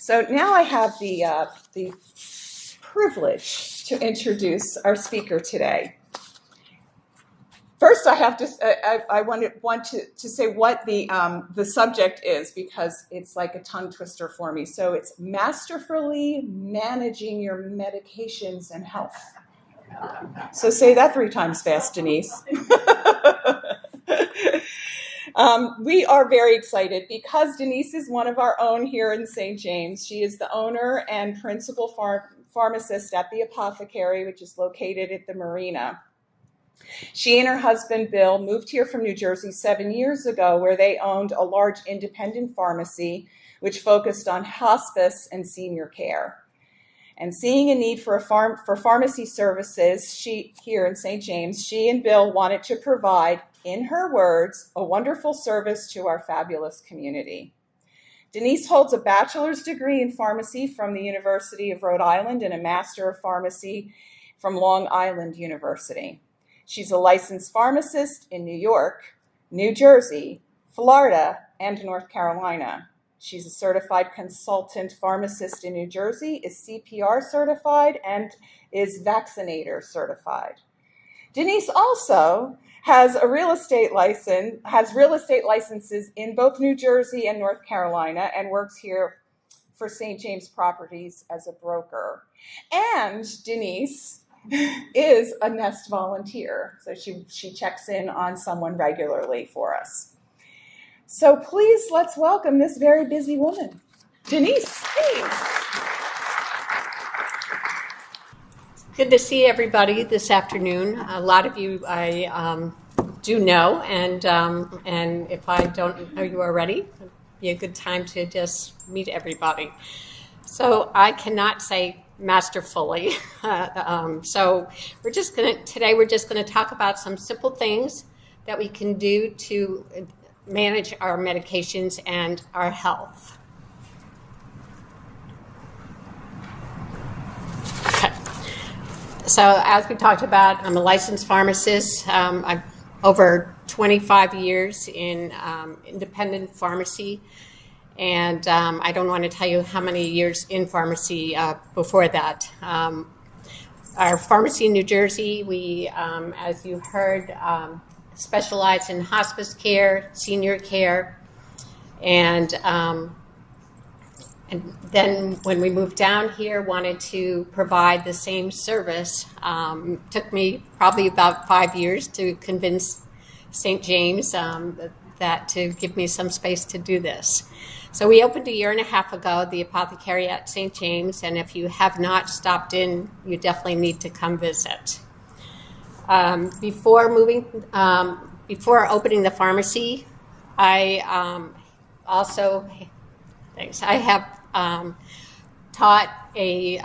So now I have the privilege to introduce our speaker today. First, I have to I want to say what the subject is, because it's like a tongue twister for me. So it's masterfully managing your medications and health. So say that 3 times fast, Denise. We are very excited because Denise is one of our own here in St. James. She is the owner and principal pharmacist at the Apothecary, which is located at the Marina. She and her husband, Bill, moved here from New Jersey 7 years ago, where they owned a large independent pharmacy which focused on hospice and senior care. And seeing a need for pharmacy services here in St. James, she and Bill wanted to provide, in her words, a wonderful service to our fabulous community. Denise holds a bachelor's degree in pharmacy from the University of Rhode Island and a master of pharmacy from Long Island University. She's a licensed pharmacist in New York, New Jersey, Florida, and North Carolina. She's a certified consultant pharmacist in New Jersey, is CPR certified, and is vaccinator certified. Denise also has real estate licenses in both New Jersey and North Carolina, and works here for St. James Properties as a broker. And Denise is a Nest volunteer, so she checks in on someone regularly for us. So please, let's welcome this very busy woman, Denise Hayes. Good to see everybody this afternoon. A lot of you I do know, and if I don't know you already, it'd be a good time to just meet everybody. So I cannot say masterfully. So today we're just gonna talk about some simple things that we can do to manage our medications and our health. Okay. So as we talked about, I'm a licensed pharmacist. I've over 25 years in independent pharmacy, and I don't want to tell you how many years in pharmacy before that. Our pharmacy in New Jersey, we, as you heard, specialize in hospice care, senior care, and then when we moved down here, wanted to provide the same service. Took me probably about 5 years to convince St. James that to give me some space to do this. So we opened 1.5 years ago, the Apothecary at St. James, and if you have not stopped in, you definitely need to come visit. Before opening the pharmacy, I have taught a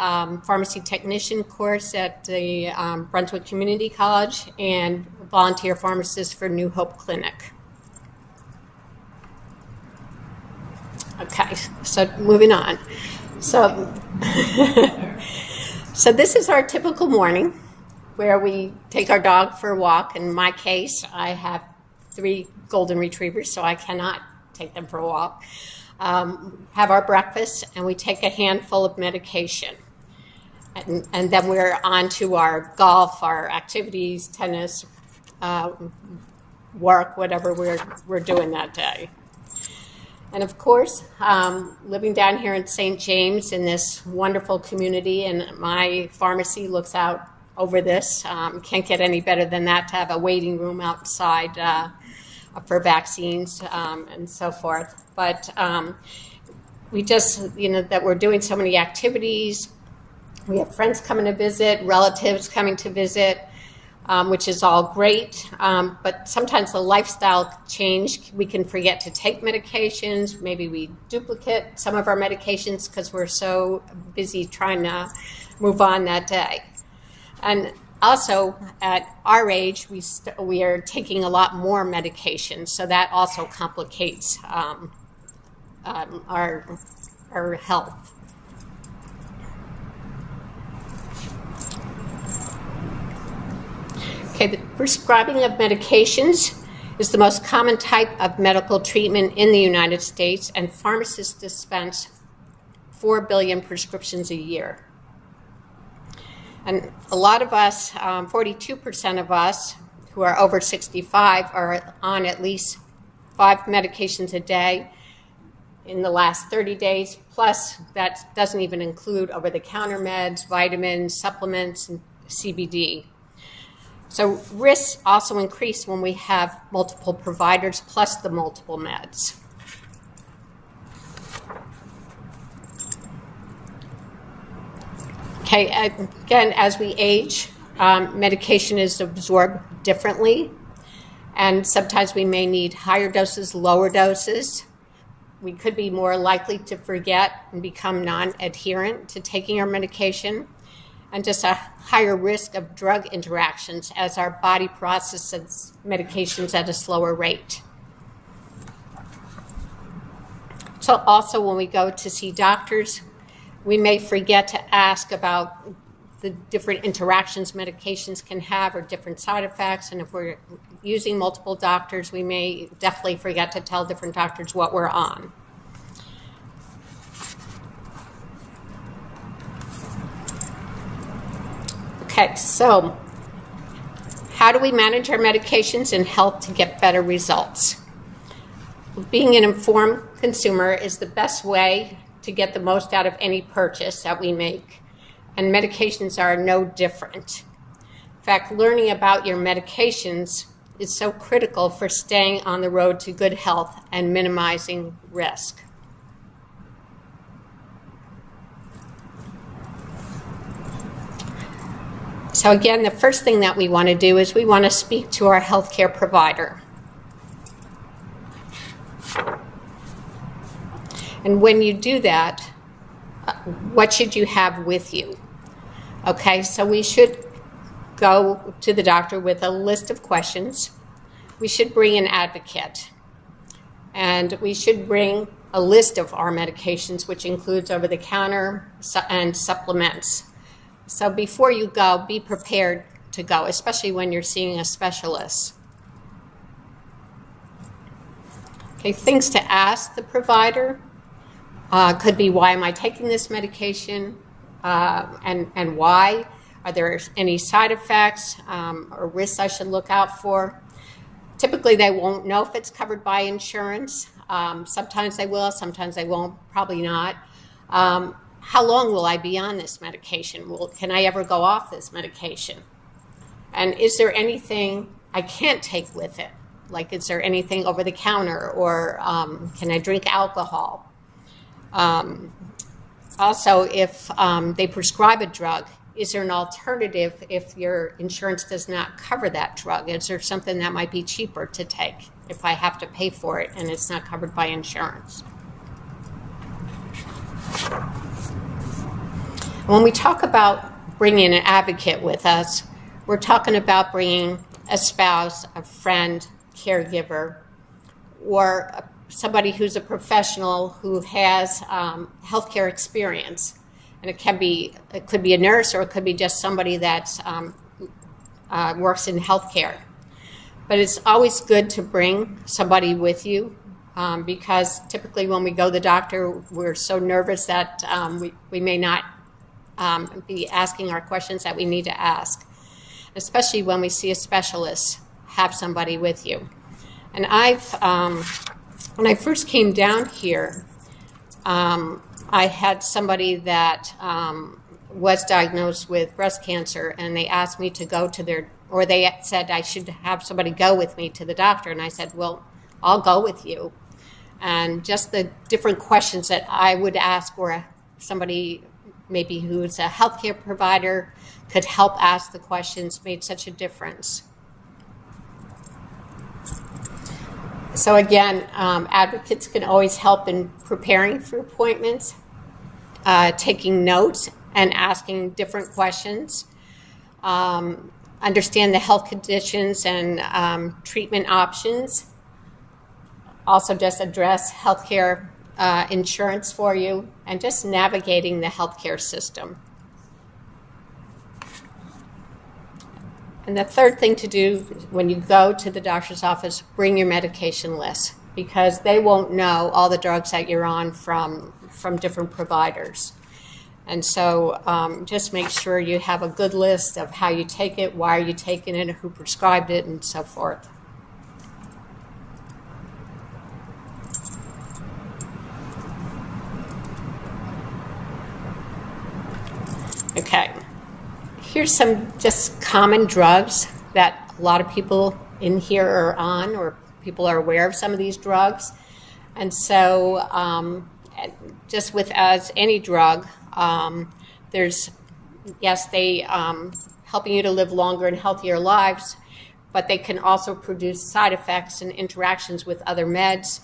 pharmacy technician course at the Brunswick Community College and volunteer pharmacist for New Hope Clinic. Okay, so moving on. So So this is our typical morning where we take our dog for a walk. In my case, I have 3 golden retrievers, so I cannot take them for a walk. Have our breakfast, and we take a handful of medication. And then we're on to our golf, our activities, tennis, work, whatever we're doing that day. And of course, living down here in St. James in this wonderful community, and my pharmacy looks out over this. Can't get any better than that, to have a waiting room outside for vaccines and so forth. But we just, that we're doing so many activities. We have friends coming to visit, relatives coming to visit, which is all great. But sometimes the lifestyle change, we can forget to take medications. Maybe we duplicate some of our medications because we're so busy trying to move on that day. And also, at our age, we are taking a lot more medication, so that also complicates our health. Okay, the prescribing of medications is the most common type of medical treatment in the United States, and pharmacists dispense 4 billion prescriptions a year. And a lot of us, 42% of us who are over 65 are on at least 5 medications a day in the last 30 days, plus that doesn't even include over-the-counter meds, vitamins, supplements, and CBD. So risks also increase when we have multiple providers plus the multiple meds. Okay, again, as we age, medication is absorbed differently, and sometimes we may need higher doses, lower doses. We could be more likely to forget and become non-adherent to taking our medication, and just a higher risk of drug interactions as our body processes medications at a slower rate. So also when we go to see doctors, we may forget to ask about the different interactions medications can have or different side effects. And if we're using multiple doctors, we may definitely forget to tell different doctors what we're on. Okay, so how do we manage our medications and health to get better results? Being an informed consumer is the best way to get the most out of any purchase that we make, and medications are no different. In fact, learning about your medications is so critical for staying on the road to good health and minimizing risk. So again, the first thing that we want to do is we want to speak to our healthcare provider. And when you do that, what should you have with you? Okay, so we should go to the doctor with a list of questions. We should bring an advocate. And we should bring a list of our medications, which includes over-the-counter and supplements. So before you go, be prepared to go, especially when you're seeing a specialist. Okay, things to ask the provider could be, why am I taking this medication, and why? Are there any side effects or risks I should look out for? Typically, they won't know if it's covered by insurance. Sometimes they will, sometimes they won't, probably not. How long will I be on this medication? Can I ever go off this medication? And is there anything I can't take with it? Like, is there anything over the counter, or can I drink alcohol? Also, if they prescribe a drug, is there an alternative if your insurance does not cover that drug? Is there something that might be cheaper to take if I have to pay for it and it's not covered by insurance? When we talk about bringing an advocate with us, we're talking about bringing a spouse, a friend, caregiver, or somebody who's a professional who has healthcare experience. And it could be a nurse, or it could be just somebody that works in healthcare. But it's always good to bring somebody with you, because typically when we go to the doctor, we're so nervous that we may not be asking our questions that we need to ask. Especially when we see a specialist, have somebody with you. And when I first came down here, I had somebody that was diagnosed with breast cancer, and they asked me to go to they said I should have somebody go with me to the doctor. And I said, well, I'll go with you. And just the different questions that I would ask, or somebody maybe who's a healthcare provider could help ask the questions, made such a difference. So again, advocates can always help in preparing for appointments, taking notes and asking different questions, understand the health conditions and treatment options, also just address healthcare insurance for you, and just navigating the healthcare system. And the third thing to do when you go to the doctor's office, bring your medication list, because they won't know all the drugs that you're on from different providers. And so just make sure you have a good list of how you take it, why are you taking it, who prescribed it, and so forth. Okay. Here's some just common drugs that a lot of people in here are on, or people are aware of some of these drugs. And so just with as any drug, there's, yes, they helping you to live longer and healthier lives, but they can also produce side effects and interactions with other meds,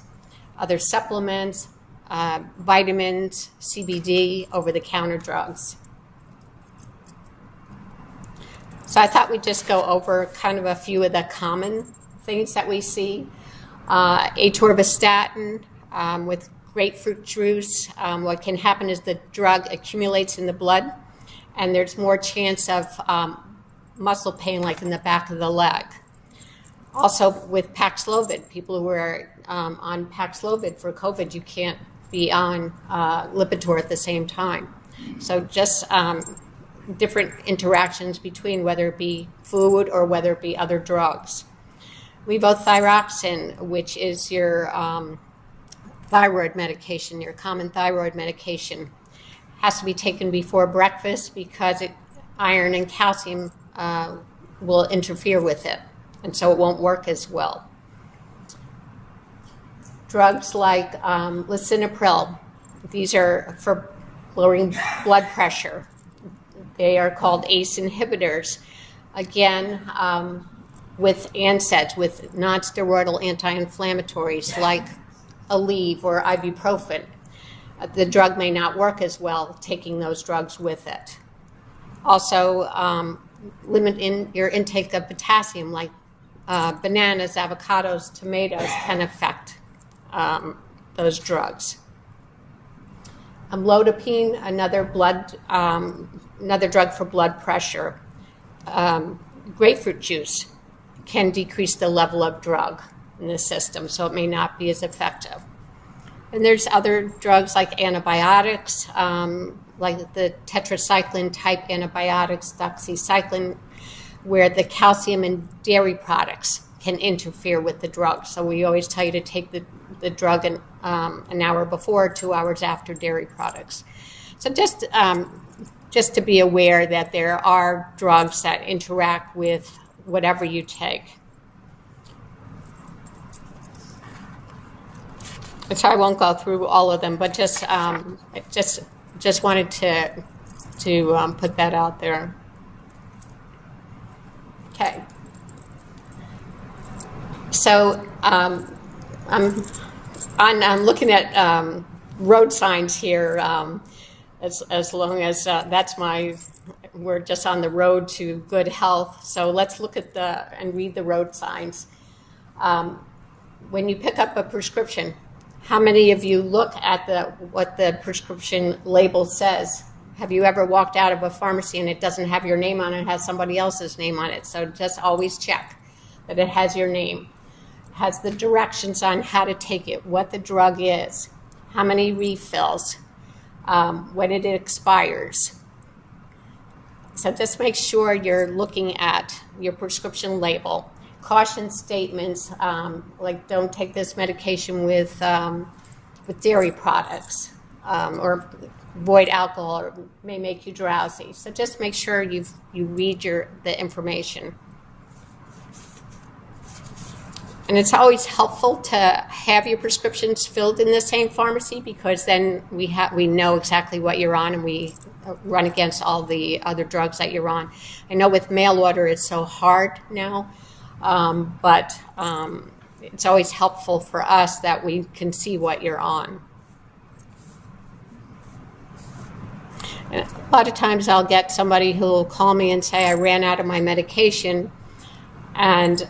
other supplements, vitamins, CBD, over-the-counter drugs. So I thought we'd just go over kind of a few of the common things that we see. Atorvastatin with grapefruit juice. What can happen is the drug accumulates in the blood, and there's more chance of muscle pain, like in the back of the leg. Also with Paxlovid, people who are on Paxlovid for COVID, you can't be on Lipitor at the same time. So just different interactions between whether it be food or whether it be other drugs. Levothyroxine, which is your thyroid medication, your common thyroid medication, has to be taken before breakfast because iron and calcium will interfere with it, and so it won't work as well. Drugs like lisinopril, these are for lowering blood pressure. They are called ACE inhibitors. Again, with NSAIDs, with non-steroidal anti-inflammatories like Aleve or ibuprofen, the drug may not work as well taking those drugs with it. Also, limit in your intake of potassium, like bananas, avocados, tomatoes can affect those drugs. Amlodipine, another drug for blood pressure. Grapefruit juice can decrease the level of drug in the system, so it may not be as effective. And there's other drugs like antibiotics, like the tetracycline type antibiotics, doxycycline, where the calcium in dairy products can interfere with the drug. So we always tell you to take the drug an hour before, 2 hours after dairy products. So just to be aware that there are drugs that interact with whatever you take. So I won't go through all of them, but just wanted to put that out there. Okay. So I'm looking at road signs here. As long as we're just on the road to good health. So let's look at and read the road signs. When you pick up a prescription, how many of you look at what the prescription label says have you ever walked out of a pharmacy and it doesn't have your name on it, it has somebody else's name on it? So just always check that it has your name, has the directions on how to take it, what the drug is, how many refills, when it expires. So just make sure you're looking at your prescription label. Caution statements like don't take this medication with dairy products or avoid alcohol or may make you drowsy. So just make sure you read the information. And it's always helpful to have your prescriptions filled in the same pharmacy, because then we know exactly what you're on and we run against all the other drugs that you're on. I know with mail order it's so hard now, but it's always helpful for us that we can see what you're on. And a lot of times I'll get somebody who will call me and say, I ran out of my medication, and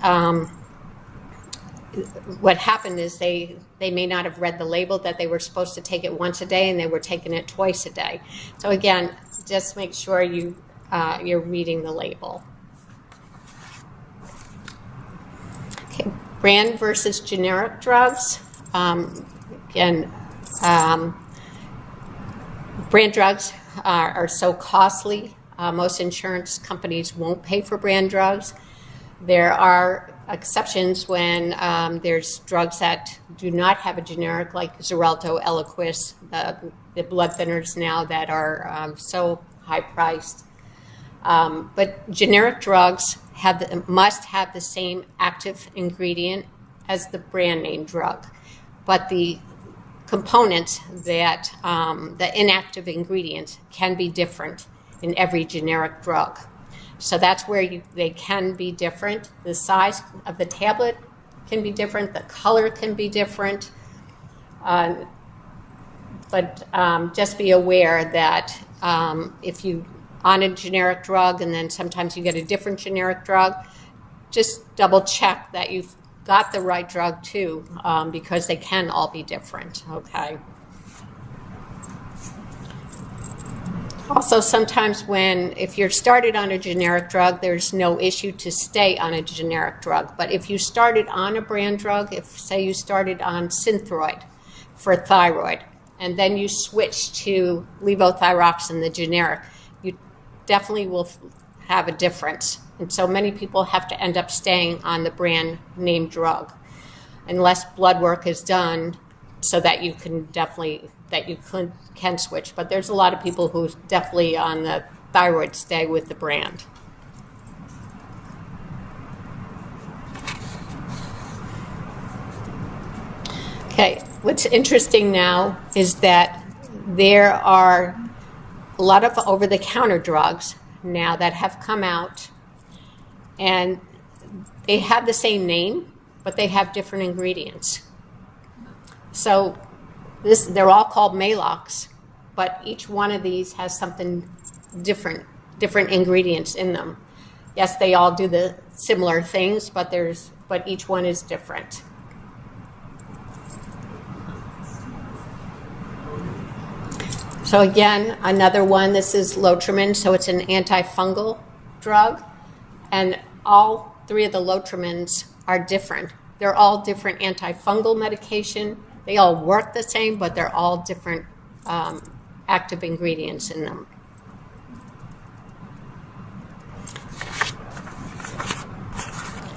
what happened is they may not have read the label that they were supposed to take it once a day and they were taking it twice a day. So again, just make sure you're reading the label. Okay, brand versus generic drugs. Again, brand drugs are so costly. Most insurance companies won't pay for brand drugs. There are exceptions when there's drugs that do not have a generic, like Xarelto, Eliquis, the blood thinners now that are so high priced. But generic drugs must have the same active ingredient as the brand name drug. But the components that the inactive ingredients can be different in every generic drug. So that's where they can be different. The size of the tablet can be different. The color can be different. But just be aware that if you on a generic drug and then sometimes you get a different generic drug, just double check that you've got the right drug too, because they can all be different, okay? Also, sometimes if you're started on a generic drug, there's no issue to stay on a generic drug. But if you started on a brand drug, say you started on Synthroid for thyroid, and then you switch to levothyroxine, the generic, you definitely will have a difference. And so many people have to end up staying on the brand name drug unless blood work is done so that you can can switch. But there's a lot of people who definitely on the thyroid stay with the brand. Okay, what's interesting now is that there are a lot of over-the-counter drugs now that have come out, and they have the same name, but they have different ingredients. So they're all called Maalox, but each one of these has something different ingredients in them. Yes, they all do the similar things, but each one is different. So again, another one, this is Lotrimin, so it's an antifungal drug, and all three of the Lotrimins are different. They're all different antifungal medication. They all work the same, but they're all different active ingredients in them.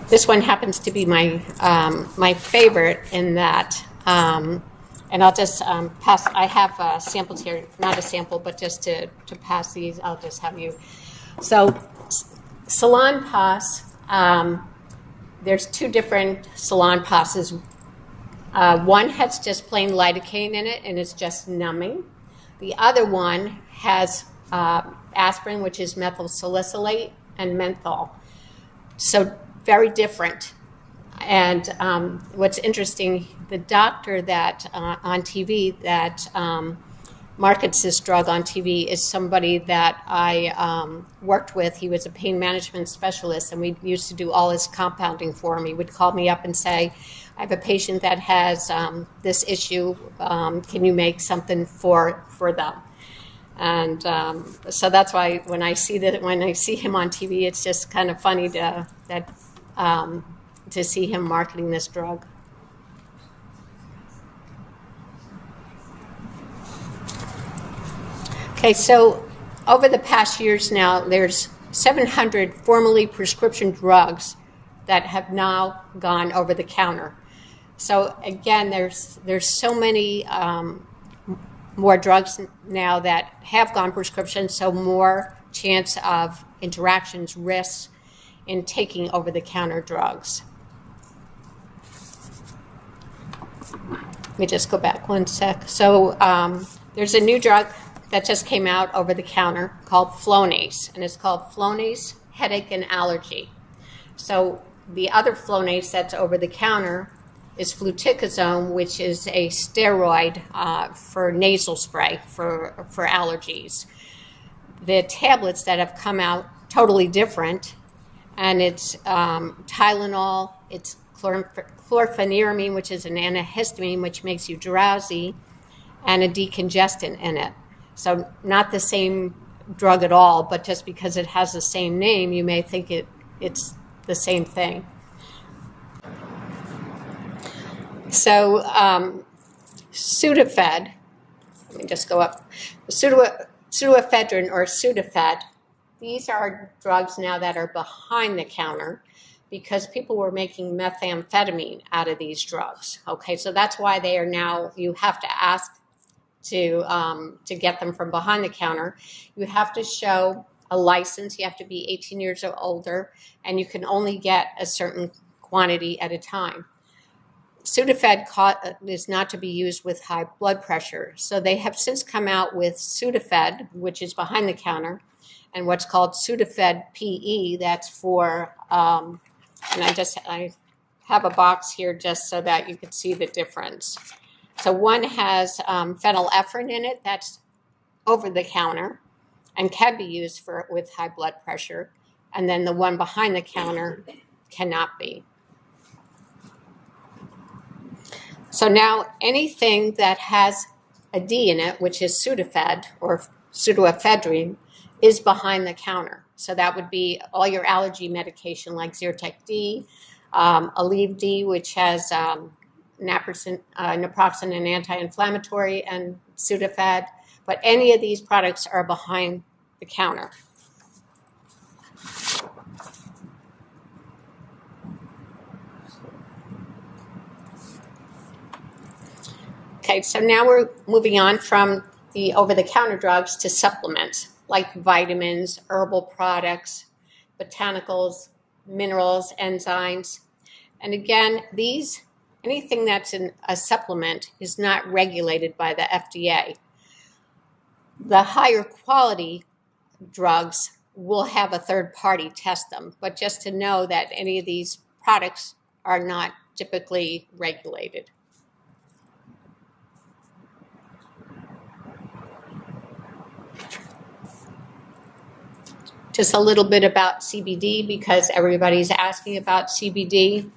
This one happens to be my favorite in that, and I'll just pass. I have samples here, not a sample, but just to pass these, I'll just have you. So, Salonpas, there's two different Salonpasses. One has just plain lidocaine in it, and it's just numbing. The other one has aspirin, which is methyl salicylate, and menthol. So very different. And what's interesting, the doctor that on TV that markets this drug on TV is somebody that I worked with. He was a pain management specialist, and we used to do all his compounding for him. He would call me up and say, I have a patient that has this issue. Can you make something for them? And so that's why when I see him on TV, it's just kind of funny to see him marketing this drug. Okay, so over the past years now, there's 700 formally prescription drugs that have now gone over the counter. So again, there's so many more drugs now that have gone prescription, so more chance of interactions, risks in taking over-the-counter drugs. Let me just go back one sec. So there's a new drug that just came out over the counter called Flonase, and it's called Flonase Headache and Allergy. So the other Flonase that's over the counter is fluticasone, which is a steroid for nasal spray for allergies. The tablets that have come out totally different, and it's Tylenol, it's chlorpheniramine, which is an antihistamine, which makes you drowsy, and a decongestant in it. So not the same drug at all, but just because it has the same name, you may think it's the same thing. So Sudafed, let me just go up, pseudoephedrine or Sudafed, these are drugs now that are behind the counter because people were making methamphetamine out of these drugs. Okay, so that's why they are now, you have to ask to get them from behind the counter. You have to show a license, you have to be 18 years or older, and you can only get a certain quantity at a time. Sudafed is not to be used with high blood pressure. So they have since come out with Sudafed, which is behind the counter, and what's called Sudafed PE, that's for, and I have a box here just so that you can see the difference. So one has phenylephrine in it, that's over the counter and can be used with high blood pressure. And then the one behind the counter cannot be. So now anything that has a D in it, which is Sudafed or pseudoephedrine, is behind the counter. So that would be all your allergy medication like Zyrtec D, Aleve D, which has naproxen, an anti-inflammatory, and Sudafed. But any of these products are behind the counter. Okay, so now we're moving on from the over-the-counter drugs to supplements like vitamins, herbal products, botanicals, minerals, enzymes. And again, anything that's in a supplement is not regulated by the FDA. The higher quality drugs will have a third party test them, but just to know that any of these products are not typically regulated. Just a little bit about CBD because everybody's asking about CBD.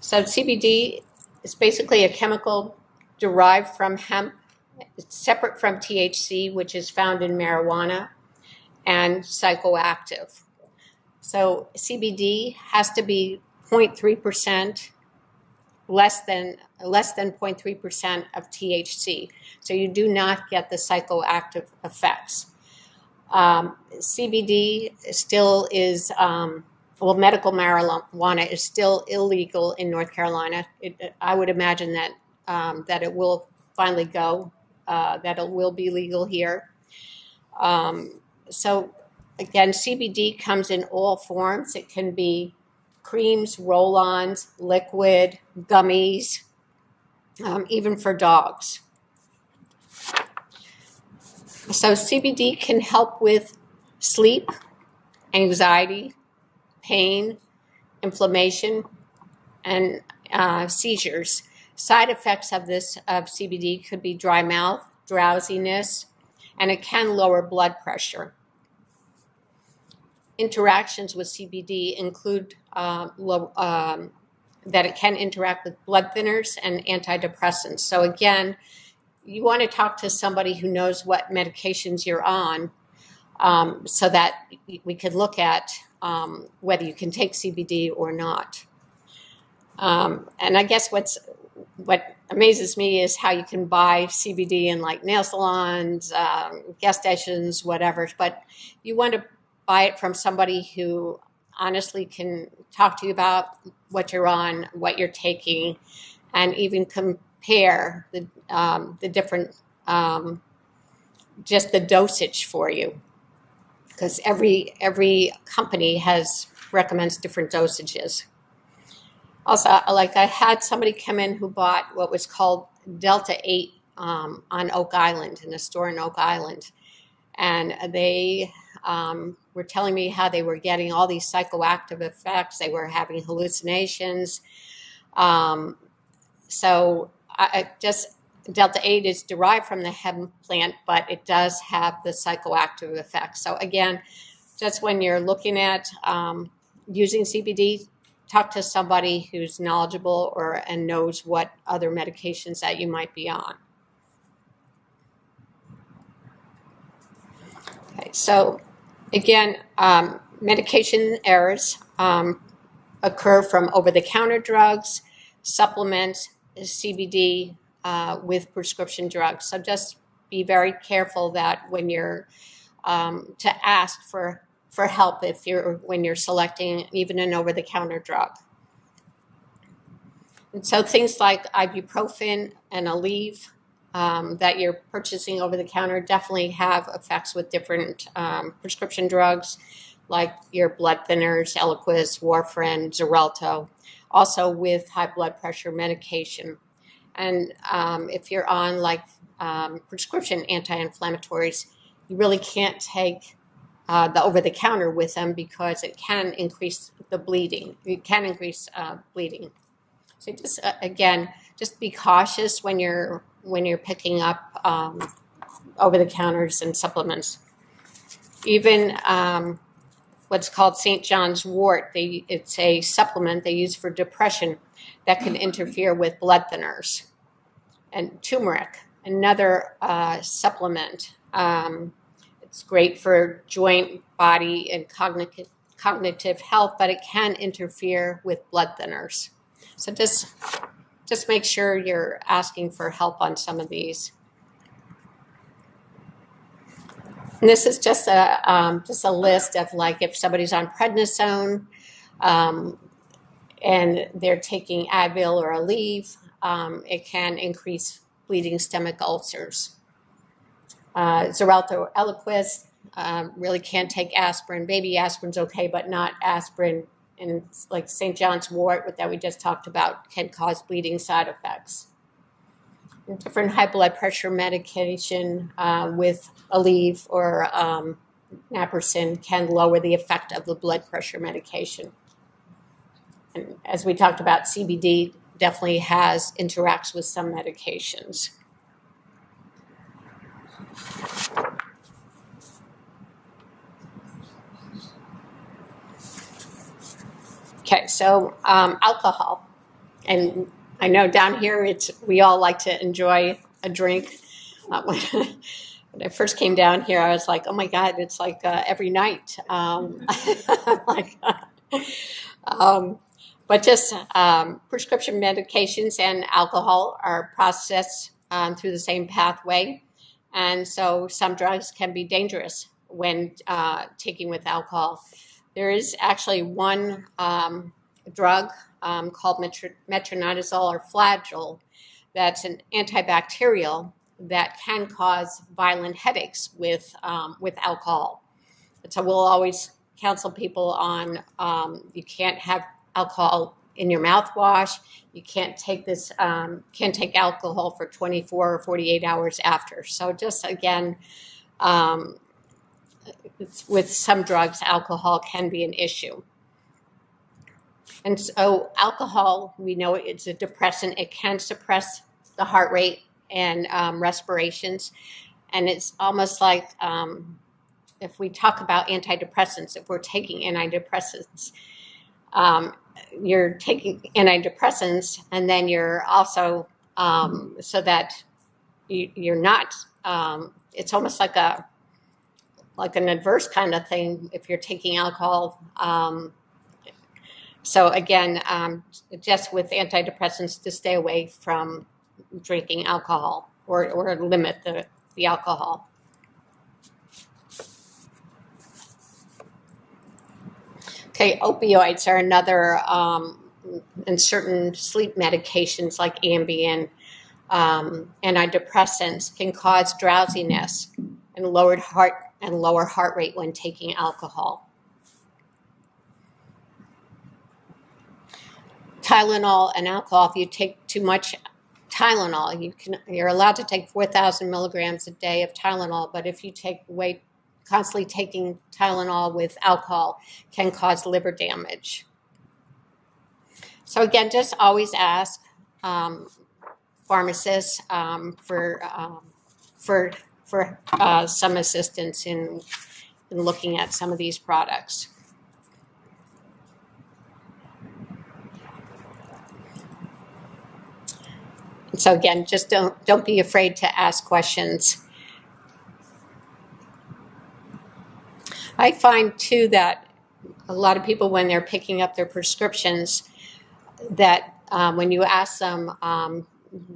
So CBD is basically a chemical derived from hemp. It's separate from THC, which is found in marijuana, and psychoactive. So CBD has to be 0.3%, less than 0.3% of THC. So you do not get the psychoactive effects. CBD still is, medical marijuana is still illegal in North Carolina. I would imagine that it will finally go, that it will be legal here. So again, CBD comes in all forms. It can be creams, roll-ons, liquid, gummies, even for dogs. So CBD can help with sleep, anxiety, pain, inflammation, and seizures. Side effects of CBD could be dry mouth, drowsiness, and it can lower blood pressure. Interactions with CBD include that it can interact with blood thinners and antidepressants. So again, you want to talk to somebody who knows what medications you're on, so that we could look at whether you can take CBD or not. And I guess what amazes me is how you can buy CBD in like nail salons, gas stations, whatever. But you want to buy it from somebody who honestly can talk to you about what you're on, what you're taking, and even compare the different, just the dosage for you. Because every company recommends different dosages. Also, like I had somebody come in who bought what was called Delta 8 on Oak Island, in a store in Oak Island. And they were telling me how they were getting all these psychoactive effects. They were having hallucinations. So Delta 8 is derived from the hemp plant, but it does have the psychoactive effects. So again, just when you're looking at using CBD, talk to somebody who's knowledgeable and knows what other medications that you might be on. Okay, so again, medication errors occur from over-the-counter drugs, supplements, CBD with prescription drugs. So just be very careful that when you're to ask for help when you're selecting even an over-the-counter drug. And so things like ibuprofen and Aleve that you're purchasing over the counter definitely have effects with different prescription drugs, like your blood thinners, Eliquis, warfarin, Xarelto, also with high blood pressure medication. And if you're on prescription anti-inflammatories, you really can't take the over-the-counter with them because it can increase the bleeding. It can increase bleeding. So just again, just be cautious when you're picking up over-the-counters and supplements. Even what's called St. John's wort, it's a supplement they use for depression that can interfere with blood thinners. And turmeric, another supplement. It's great for joint, body, and cognitive health, but it can interfere with blood thinners. So just make sure you're asking for help on some of these. And this is just a list of if somebody's on prednisone and they're taking Advil or Aleve, it can increase bleeding stomach ulcers. Xarelto or Eliquis, really can't take aspirin. Baby aspirin's okay, but not aspirin. And like St. John's wort that we just talked about can cause bleeding side effects. And different high blood pressure medication with Aleve or naproxen can lower the effect of the blood pressure medication. And as we talked about, CBD definitely interacts with some medications. Okay, so alcohol, and I know down here we all like to enjoy a drink. When I first came down here, I was like, oh my God, it's like every night. But just prescription medications and alcohol are processed through the same pathway, and so some drugs can be dangerous when taken with alcohol. There is actually one drug called metronidazole or Flagyl that's an antibacterial that can cause violent headaches with alcohol. And so we'll always counsel people on you can't have alcohol in your mouthwash. You can't take take alcohol for 24 or 48 hours after. So just again, with some drugs, alcohol can be an issue. And so alcohol, we know it's a depressant. It can suppress the heart rate and respirations. And it's almost like if we talk about antidepressants, if we're taking antidepressants, you're taking antidepressants and then you're also, so that you're not. It's almost like an adverse kind of thing if you're taking alcohol. So again, just with antidepressants, to stay away from drinking alcohol or limit the alcohol. Okay, opioids are another, and certain sleep medications like Ambien, antidepressants can cause drowsiness and lower heart rate when taking alcohol. Tylenol and alcohol. If you take too much Tylenol, you're allowed to take 4,000 milligrams a day of Tylenol, but if you constantly taking Tylenol with alcohol can cause liver damage. So again, just always ask pharmacists for some assistance in looking at some of these products. So again, just don't be afraid to ask questions. I find too that a lot of people, when they're picking up their prescriptions, that when you ask them,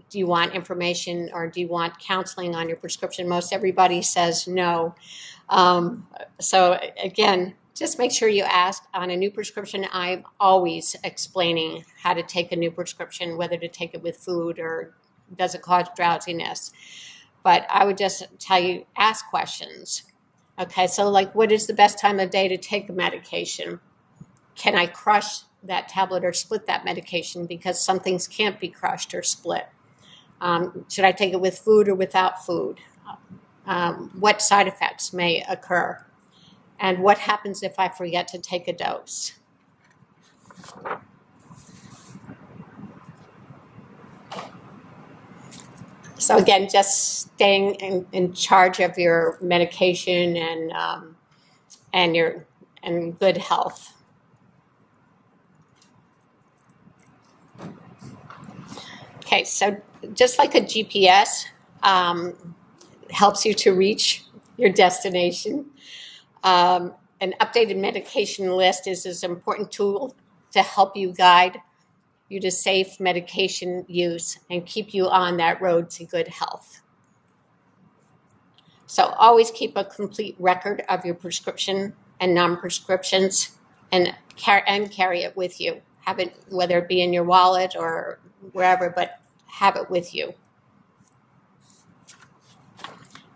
do you want information or do you want counseling on your prescription, most everybody says no. So again, just make sure you ask. On a new prescription, I'm always explaining how to take a new prescription, whether to take it with food or does it cause drowsiness. But I would just tell you, ask questions. Okay, so like, what is the best time of day to take a medication? Can I crush that tablet or split that medication? Because some things can't be crushed or split. Should I take it with food or without food? What side effects may occur? And what happens if I forget to take a dose? So again, just staying in charge of your medication and good health. Okay, so just like a GPS helps you to reach your destination, an updated medication list is an important tool to help you guide you to safe medication use and keep you on that road to good health. So always keep a complete record of your prescription and non-prescriptions and carry it with you. Have it, whether it be in your wallet or wherever, but have it with you.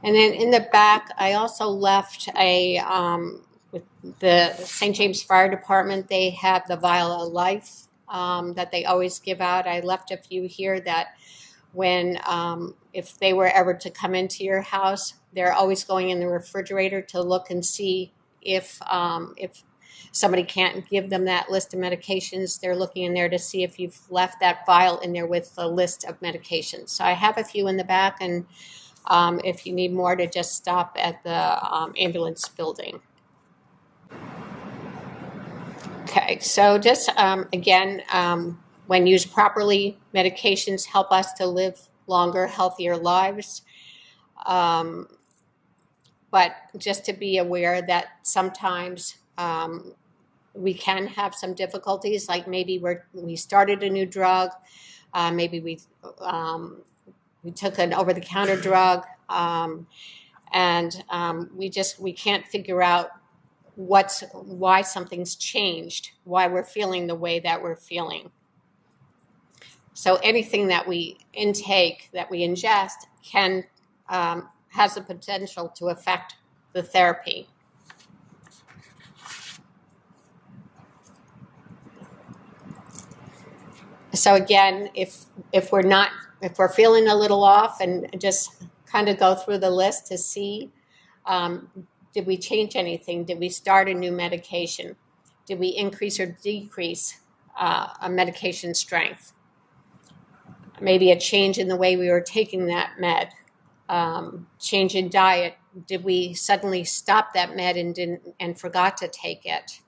And then in the back, I also left with the St. James Fire Department, they have the Vial of Life that they always give out. I left a few here that when, if they were ever to come into your house, they're always going in the refrigerator to look and see if somebody can't give them that list of medications. They're looking in there to see if you've left that vial in there with a list of medications. So I have a few in the back, and if you need more, to just stop at the ambulance building. Okay, so just again, when used properly, medications help us to live longer, healthier lives. But just to be aware that sometimes we can have some difficulties, like maybe we started a new drug, maybe we took an over-the-counter drug, and we can't figure out why something's changed, why we're feeling the way that we're feeling. So anything that we intake, that we ingest, has the potential to affect the therapy. So again, if we're feeling a little off, and just kind of go through the list to see, did we change anything? Did we start a new medication? Did we increase or decrease a medication strength? Maybe a change in the way we were taking that med. Change in diet. Did we suddenly stop that med and forgot to take it?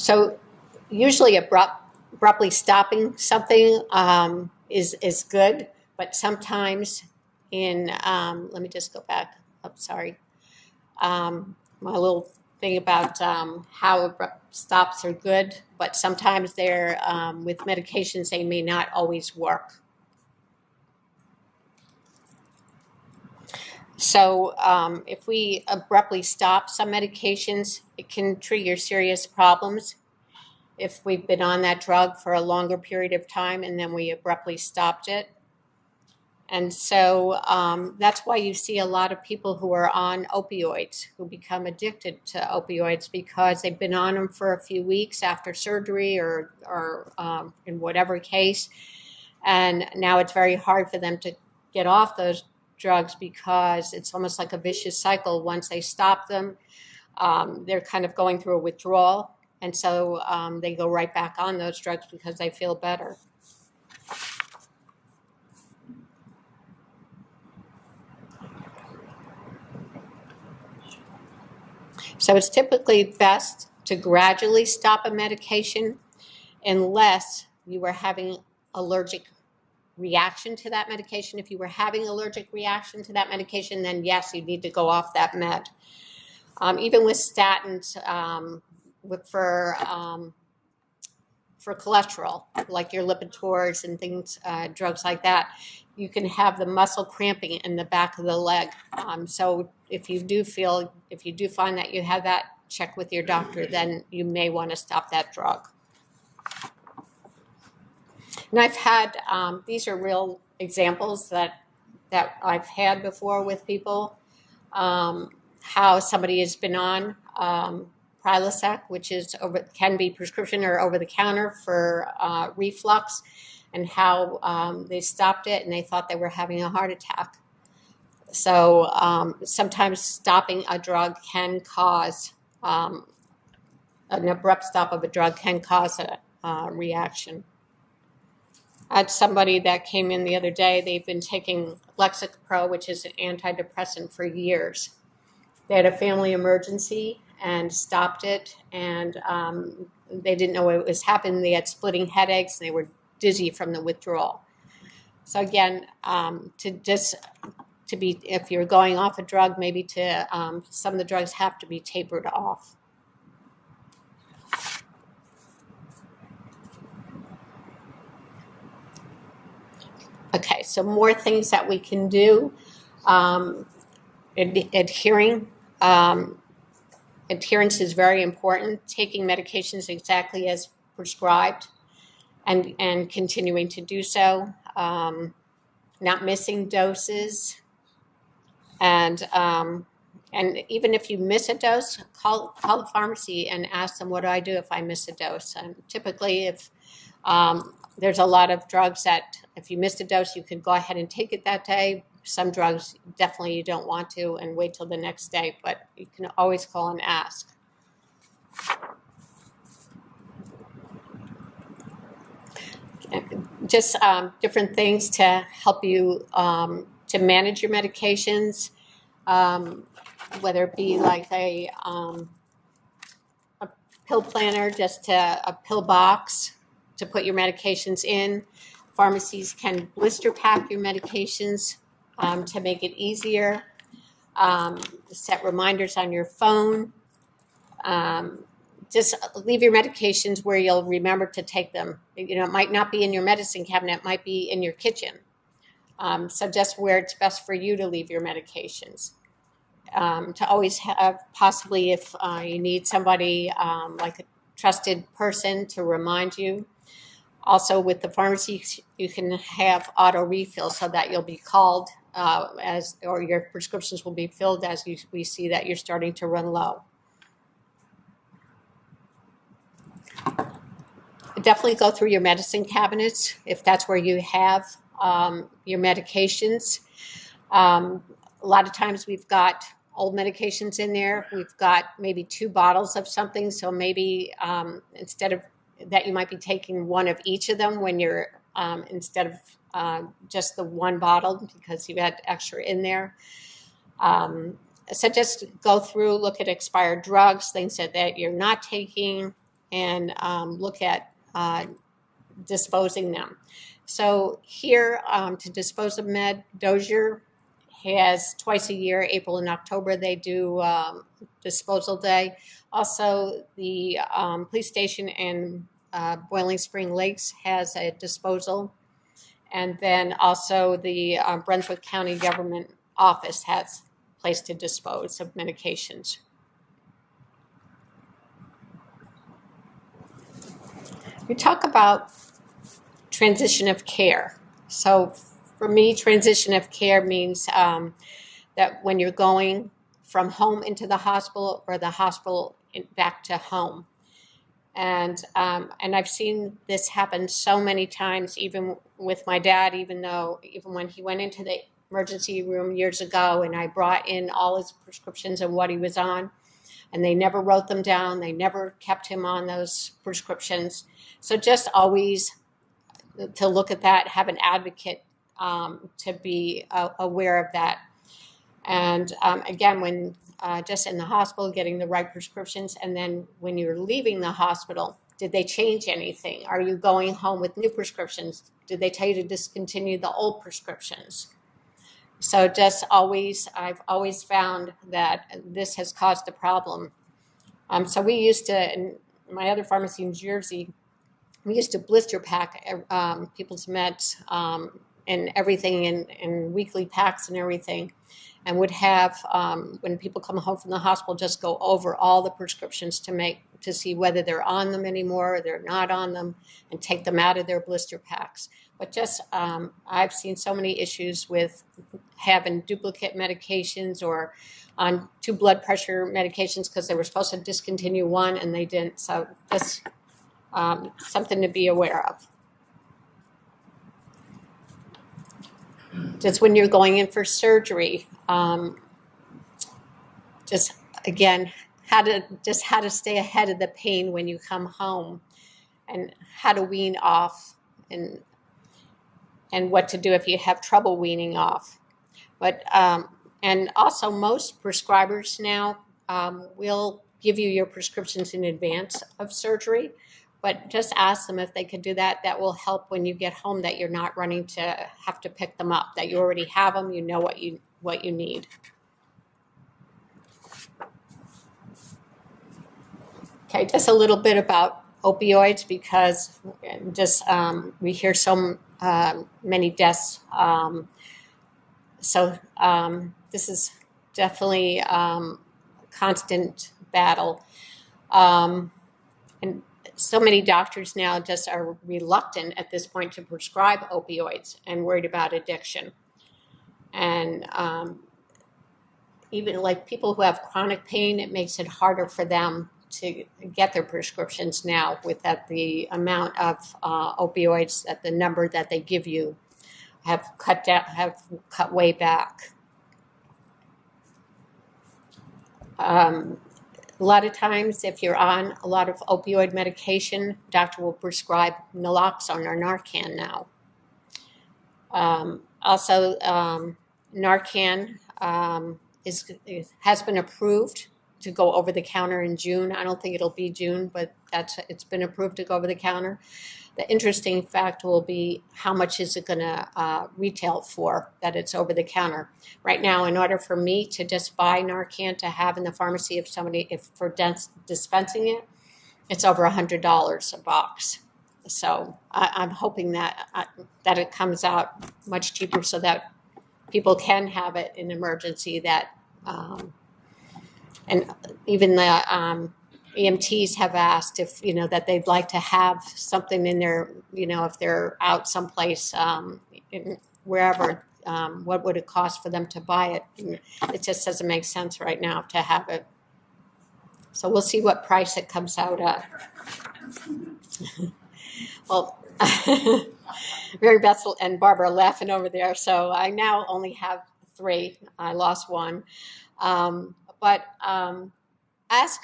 So usually abruptly stopping something is good, but sometimes let me just go back. Oh, sorry. My little thing about how abrupt stops are good, but sometimes they're with medications, they may not always work. So if we abruptly stop some medications, it can trigger serious problems. If we've been on that drug for a longer period of time and then we abruptly stopped it. And so that's why you see a lot of people who are on opioids who become addicted to opioids because they've been on them for a few weeks after surgery or in whatever case. And now it's very hard for them to get off those drugs because it's almost like a vicious cycle. Once they stop them, they're kind of going through a withdrawal. And so they go right back on those drugs because they feel better. So it's typically best to gradually stop a medication unless you are having allergic reaction to that medication. If you were having allergic reaction to that medication, then yes, you need to go off that med. Even with statins, for cholesterol, like your Lipitor and things, drugs like that, you can have the muscle cramping in the back of the leg. So if you do find that you have that, check with your doctor, then you may want to stop that drug. And I've had, these are real examples that I've had before with people, how somebody has been on Prilosec, which can be prescription or over the counter for reflux, and how they stopped it and they thought they were having a heart attack. So sometimes stopping a drug can cause, an abrupt stop of a drug can cause a reaction. I had somebody that came in the other day. They've been taking Lexapro, which is an antidepressant, for years. They had a family emergency and stopped it, and they didn't know what was happening. They had splitting headaches, and they were dizzy from the withdrawal. So again, if you're going off a drug, maybe some of the drugs have to be tapered off. Okay, so more things that we can do. Adhering. Adherence is very important. Taking medications exactly as prescribed and continuing to do so. Not missing doses. And even if you miss a dose, call the pharmacy and ask them, what do I do if I miss a dose? And typically, if there's a lot of drugs that if you missed a dose, you could go ahead and take it that day. Some drugs, definitely you don't want to and wait till the next day, but you can always call and ask. Just different things to help you to manage your medications, whether it be like a pill planner, just a pill box to put your medications in. Pharmacies can blister pack your medications to make it easier. Set reminders on your phone. Just leave your medications where you'll remember to take them. It might not be in your medicine cabinet, it might be in your kitchen. So just where it's best for you to leave your medications. To always have, possibly if you need somebody like a trusted person to remind you. Also with the pharmacy, you can have auto refill so that you'll be called or your prescriptions will be filled as we see that you're starting to run low. Definitely go through your medicine cabinets if that's where you have your medications. A lot of times we've got old medications in there. We've got maybe 2 bottles of something. So maybe instead of that, you might be taking one of each of them when you're instead of just the one bottle because you had extra in there. So just go through, look at expired drugs, things that you're not taking. and look at disposing them. So here, to dispose of med, Dozier has twice a year, April and October, they do disposal day. Also, the police station in Boiling Spring Lakes has a disposal. And then also the Brunswick County Government Office has a place to dispose of medications. We talk about transition of care. So for me, transition of care means that when you're going from home into the hospital or the hospital back to home. And I've seen this happen so many times, even with my dad, even when he went into the emergency room years ago and I brought in all his prescriptions and what he was on, and they never wrote them down. They never kept him on those prescriptions. So just always to look at that, have an advocate to be aware of that. And again, when just in the hospital, getting the right prescriptions, and then when you're leaving the hospital, did they change anything? Are you going home with new prescriptions? Did they tell you to discontinue the old prescriptions? So just always, I've always found that this has caused a problem. So we used to, in my other pharmacy in Jersey, we used to blister pack people's meds and everything in weekly packs and everything, and would have, when people come home from the hospital, just go over all the prescriptions to see whether they're on them anymore or they're not on them, and take them out of their blister packs. But just, I've seen so many issues with having duplicate medications or on 2 blood pressure medications because they were supposed to discontinue one and they didn't. So just something to be aware of. Just when you're going in for surgery, just again, how to stay ahead of the pain when you come home, and how to wean off, and what to do if you have trouble weaning off. But and also most prescribers now will give you your prescriptions in advance of surgery. But just ask them if they could do that. That will help when you get home, that you're not running to have to pick them up, that you already have them, you know what you need. Okay, just a little bit about opioids, because just we hear so many deaths. So this is definitely a constant battle. And so many doctors now just are reluctant at this point to prescribe opioids and worried about addiction. And even like people who have chronic pain, it makes it harder for them to get their prescriptions now, with that the amount of opioids, that the number that they give you have cut way back. A lot of times, if you're on a lot of opioid medication, doctor will prescribe naloxone or Narcan now. Also, Narcan has been approved to go over the counter in June. I don't think it'll be June, but it's been approved to go over the counter. The interesting fact will be how much is it going to retail for, that it's over the counter. Right now, in order for me to just buy Narcan to have in the pharmacy, if for dispensing it, it's over $100 a box. So I'm hoping that it comes out much cheaper so that people can have it in emergency. That and even the EMTs have asked if, that they'd like to have something in their, if they're out someplace, wherever, what would it cost for them to buy it? And it just doesn't make sense right now to have it. So we'll see what price it comes out at. Well, Mary Beth and Barbara are laughing over there. So I now only have 3. I lost 1. But ask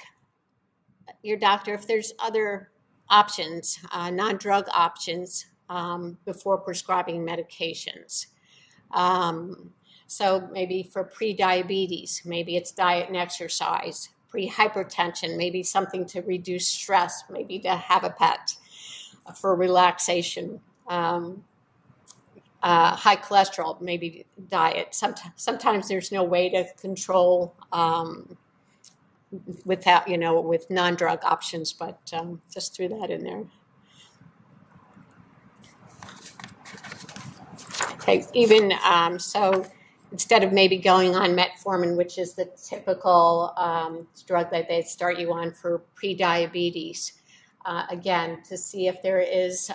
your doctor if there's other options, non-drug options, before prescribing medications. So maybe for pre-diabetes, maybe it's diet and exercise. pre-hypertension, maybe something to reduce stress, maybe to have a pet for relaxation. High cholesterol, maybe diet. Sometimes there's no way to control without, with non-drug options, but just threw that in there. Okay, even so, instead of maybe going on metformin, which is the typical drug that they start you on for pre-diabetes, again, to see if there is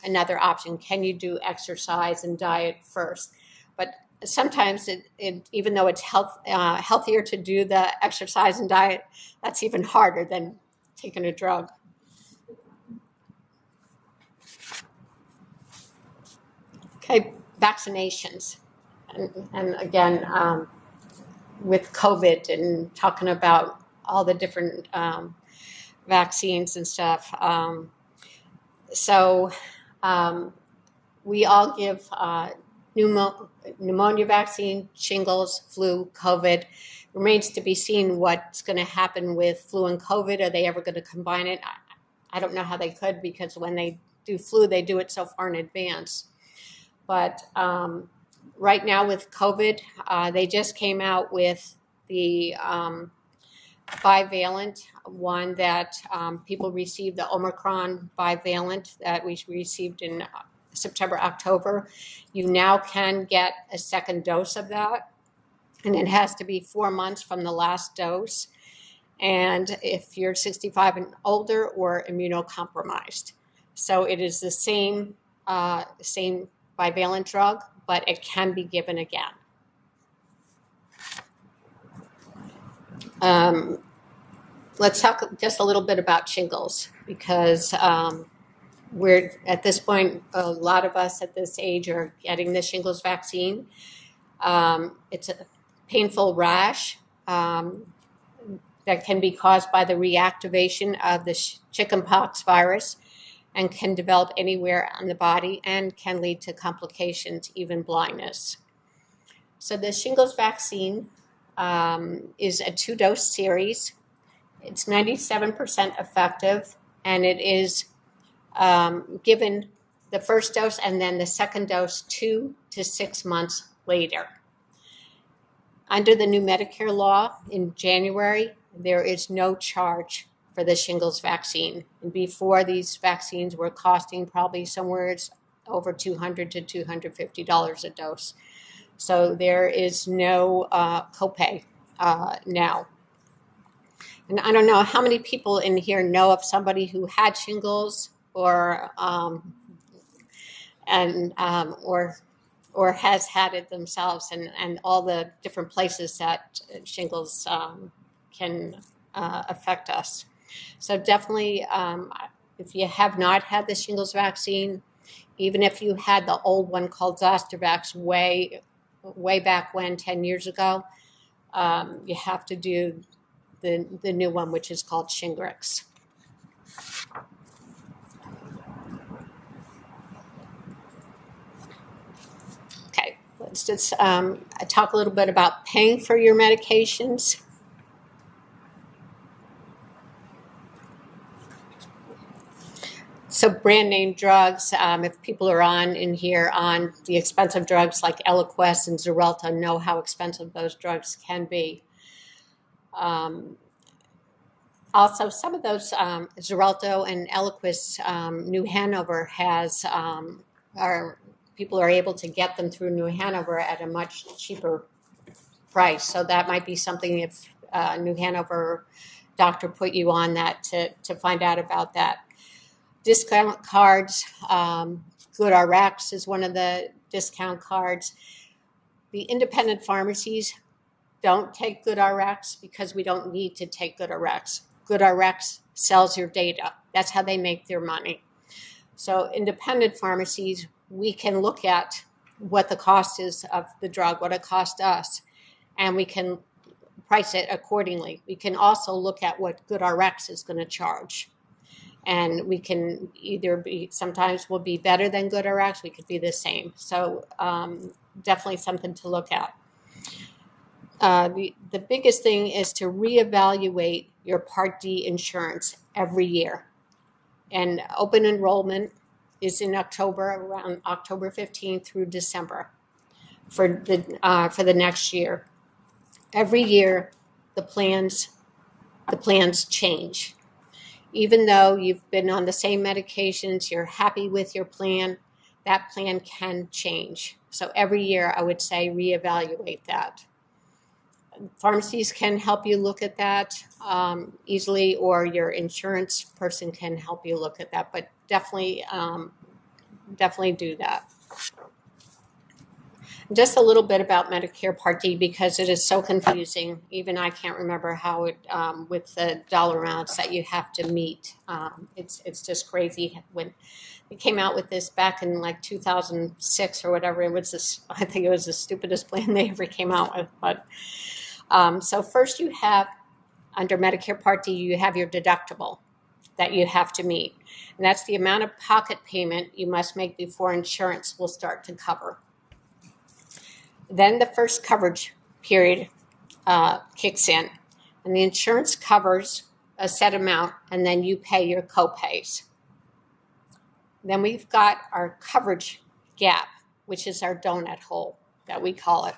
another option. Can you do exercise and diet first? But sometimes, even though it's healthier to do the exercise and diet, that's even harder than taking a drug. Okay, vaccinations. And again, with COVID and talking about all the different vaccines and stuff. We all give pneumonia vaccine, shingles, flu, COVID. Remains to be seen what's going to happen with flu and COVID. Are they ever going to combine it? I don't know how they could, because when they do flu, they do it so far in advance. But right now with COVID, they just came out with the bivalent one that people received, the Omicron bivalent that we received in September, October. You now can get a second dose of that, and it has to be 4 months from the last dose. And if you're 65 and older or immunocompromised. So it is the same bivalent drug, but it can be given again. Let's talk just a little bit about shingles, because we're at this point, a lot of us at this age are getting the shingles vaccine. It's a painful rash that can be caused by the reactivation of the chickenpox virus and can develop anywhere on the body and can lead to complications, even blindness. So the shingles vaccine is a 2-dose series. It's 97% effective, and it is given the first dose and then the second dose 2 to 6 months later. Under the new Medicare law in January, there is no charge for the shingles vaccine. And before, these vaccines were costing probably somewhere over $200 to $250 a dose. So there is no copay now. And I don't know how many people in here know of somebody who had shingles or has had it themselves, and all the different places that shingles can affect us. So definitely, if you have not had the shingles vaccine, even if you had the old one called Zostavax way back when, 10 years ago, you have to do the new one, which is called Shingrix. Okay, let's just talk a little bit about paying for your medications. So brand name drugs, if people are on the expensive drugs like Eliquis and Xarelto, know how expensive those drugs can be. Also, some of those Xarelto and Eliquis, New Hanover has, people are able to get them through New Hanover at a much cheaper price. So that might be something if New Hanover doctor put you on that to find out about that. Discount cards, GoodRx is one of the discount cards. The independent pharmacies don't take GoodRx because we don't need to take GoodRx. GoodRx sells your data. That's how they make their money. So independent pharmacies, we can look at what the cost is of the drug, what it cost us, and we can price it accordingly. We can also look at what GoodRx is going to charge. And we can sometimes we'll be better than GoodRx, we could be the same. So definitely something to look at. the biggest thing is to reevaluate your Part D insurance every year. And open enrollment is in October, around October 15th through December for the next year. Every year, the plans change. Even though you've been on the same medications, you're happy with your plan, that plan can change. So every year, I would say reevaluate that. Pharmacies can help you look at that easily, or your insurance person can help you look at that, but definitely do that. Just a little bit about Medicare Part D, because it is so confusing. Even I can't remember how it, with the dollar amounts that you have to meet. It's just crazy. When they came out with this back in like 2006 or whatever, it was this, I think it was the stupidest plan they ever came out with. But so first you have, under Medicare Part D, you have your deductible that you have to meet. And that's the amount of pocket payment you must make before insurance will start to cover. Then the first coverage period kicks in, and the insurance covers a set amount, and then you pay your copays. Then we've got our coverage gap, which is our donut hole that we call it.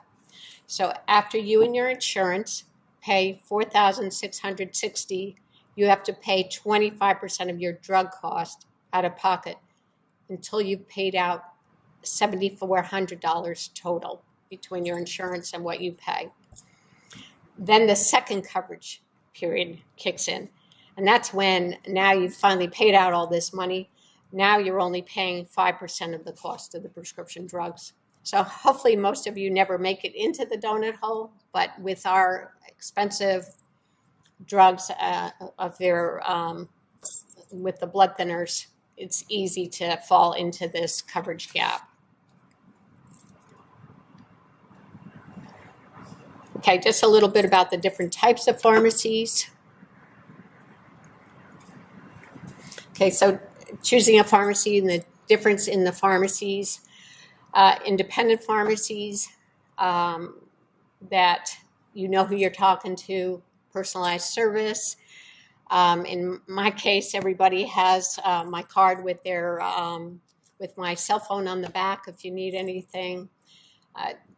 So after you and your insurance pay $4,660, you have to pay 25% of your drug cost out of pocket until you've paid out $7,400 total between your insurance and what you pay. Then the second coverage period kicks in, and that's when now you've finally paid out all this money. Now you're only paying 5% of the cost of the prescription drugs. So hopefully most of you never make it into the donut hole, but with our expensive drugs with the blood thinners, it's easy to fall into this coverage gap. Okay, just a little bit about the different types of pharmacies. Okay, so choosing a pharmacy and the difference in the pharmacies. Independent pharmacies that you know who you're talking to, personalized service. In my case, everybody has my card with their with my cell phone on the back if you need anything.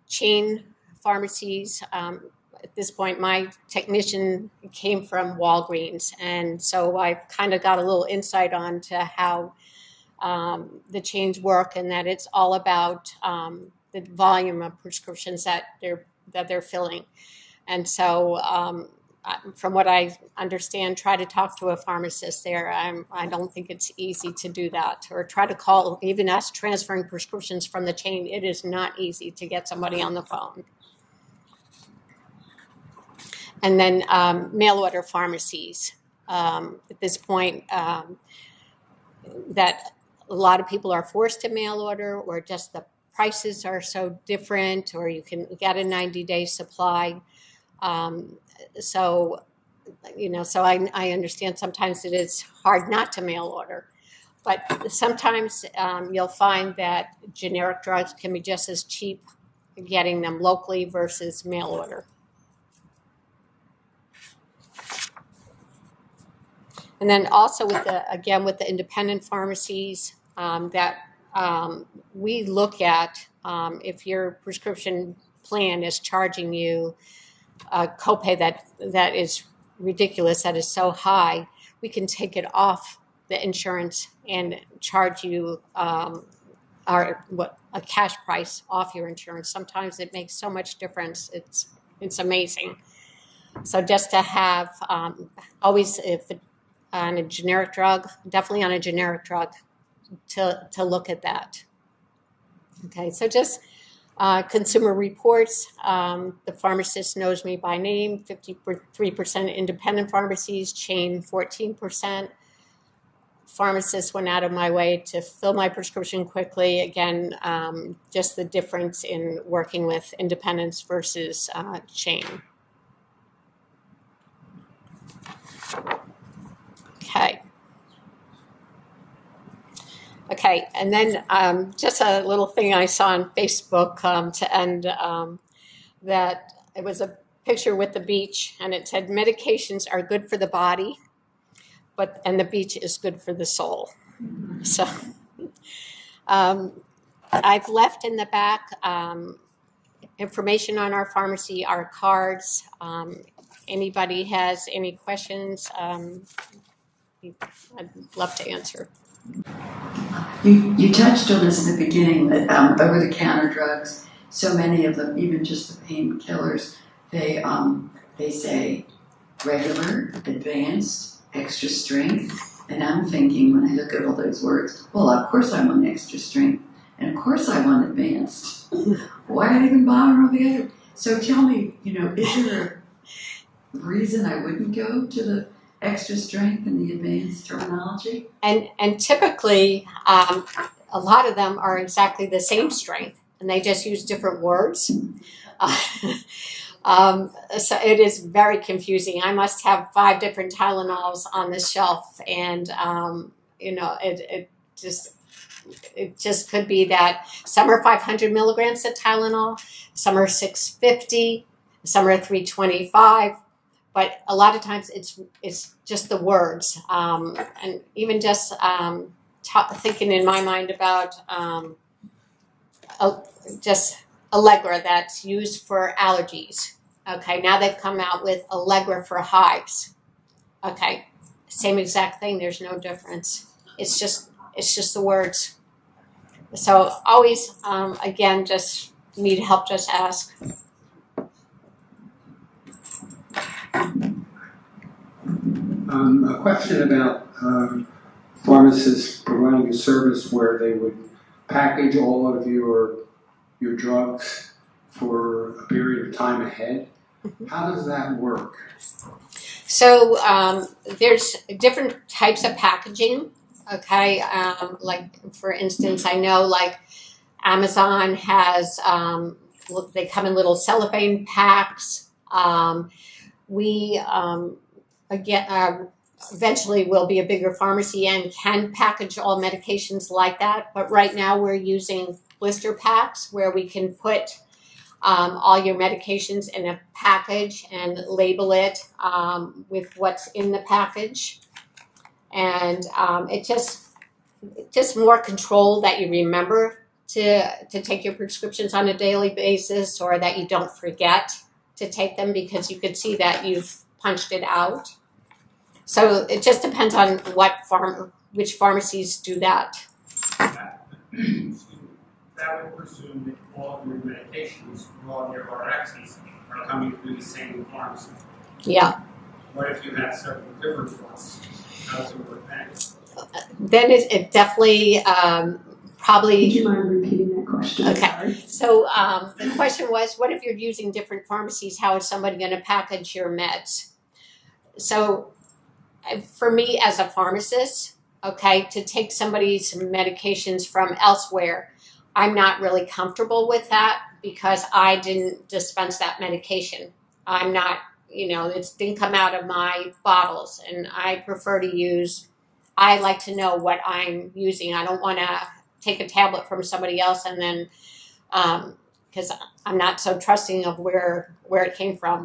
Chain pharmacies. At this point, my technician came from Walgreens, and so I've kind of got a little insight on to how the chains work, and that it's all about the volume of prescriptions that they're filling. And so from what I understand, try to talk to a pharmacist there. I don't think it's easy to do that, or try to call, even us transferring prescriptions from the chain. It is not easy to get somebody on the phone. And then mail order pharmacies. At this point, that a lot of people are forced to mail order, or just the prices are so different, or you can get a 90-day supply. So I understand sometimes it is hard not to mail order, but sometimes you'll find that generic drugs can be just as cheap getting them locally versus mail order. And then also with the independent pharmacies that we look at, if your prescription plan is charging you a copay that is ridiculous, that is so high, we can take it off the insurance and charge you a cash price off your insurance. Sometimes it makes so much difference. It's amazing. So just to have always, if on a generic drug, definitely on a generic drug, to look at that. Okay, so just consumer reports. The pharmacist knows me by name. 53% independent pharmacies, chain 14%. Pharmacist went out of my way to fill my prescription quickly. Again, just the difference in working with independents versus chain. Okay, and then just a little thing I saw on Facebook to end, that it was a picture with the beach, and it said medications are good for the body, and the beach is good for the soul. So I've left in the back information on our pharmacy, our cards. Anybody has any questions, I'd love to answer. You touched on this in the beginning, that over-the-counter drugs, so many of them, even just the painkillers, they say regular, advanced, extra strength, and I'm thinking when I look at all those words, well, of course I want extra strength, and of course I want advanced. Why are they even bothering all the other? So tell me, is there a reason I wouldn't go to the extra strength and the advanced terminology? And typically, a lot of them are exactly the same strength, and they just use different words. So it is very confusing. I must have 5 different Tylenols on the shelf, and it just could be that some are 500 milligrams of Tylenol, some are 650, some are 325. But a lot of times it's just the words, and even just thinking in my mind about just Allegra that's used for allergies. Okay, now they've come out with Allegra for hives. Okay, same exact thing. There's no difference. It's just the words. So always, again, just need help, just ask. A question about pharmacists providing a service where they would package all of your drugs for a period of time ahead. How does that work? So there's different types of packaging. Okay, like for instance, I know like Amazon has they come in little cellophane packs. We again eventually will be a bigger pharmacy and can package all medications like that. But right now we're using blister packs where we can put all your medications in a package and label it with what's in the package. And it just more control that you remember to take your prescriptions on a daily basis, or that you don't forget to take them because you could see that you've punched it out. So it just depends on which pharmacies do that. That would presume that all of your medications, all of your RXs, are coming through the same pharmacy. Yeah. What if you have several different ones? How does it work then? Then it definitely probably. Would you mind repeating that question? Okay. Sorry. So the question was, what if you're using different pharmacies? How is somebody going to package your meds? So for me as a pharmacist, okay, to take somebody's medications from elsewhere, I'm not really comfortable with that because I didn't dispense that medication. I'm not, it didn't come out of my bottles, and I prefer to I like to know what I'm using. I don't want to take a tablet from somebody else and then, because I'm not so trusting of where it came from,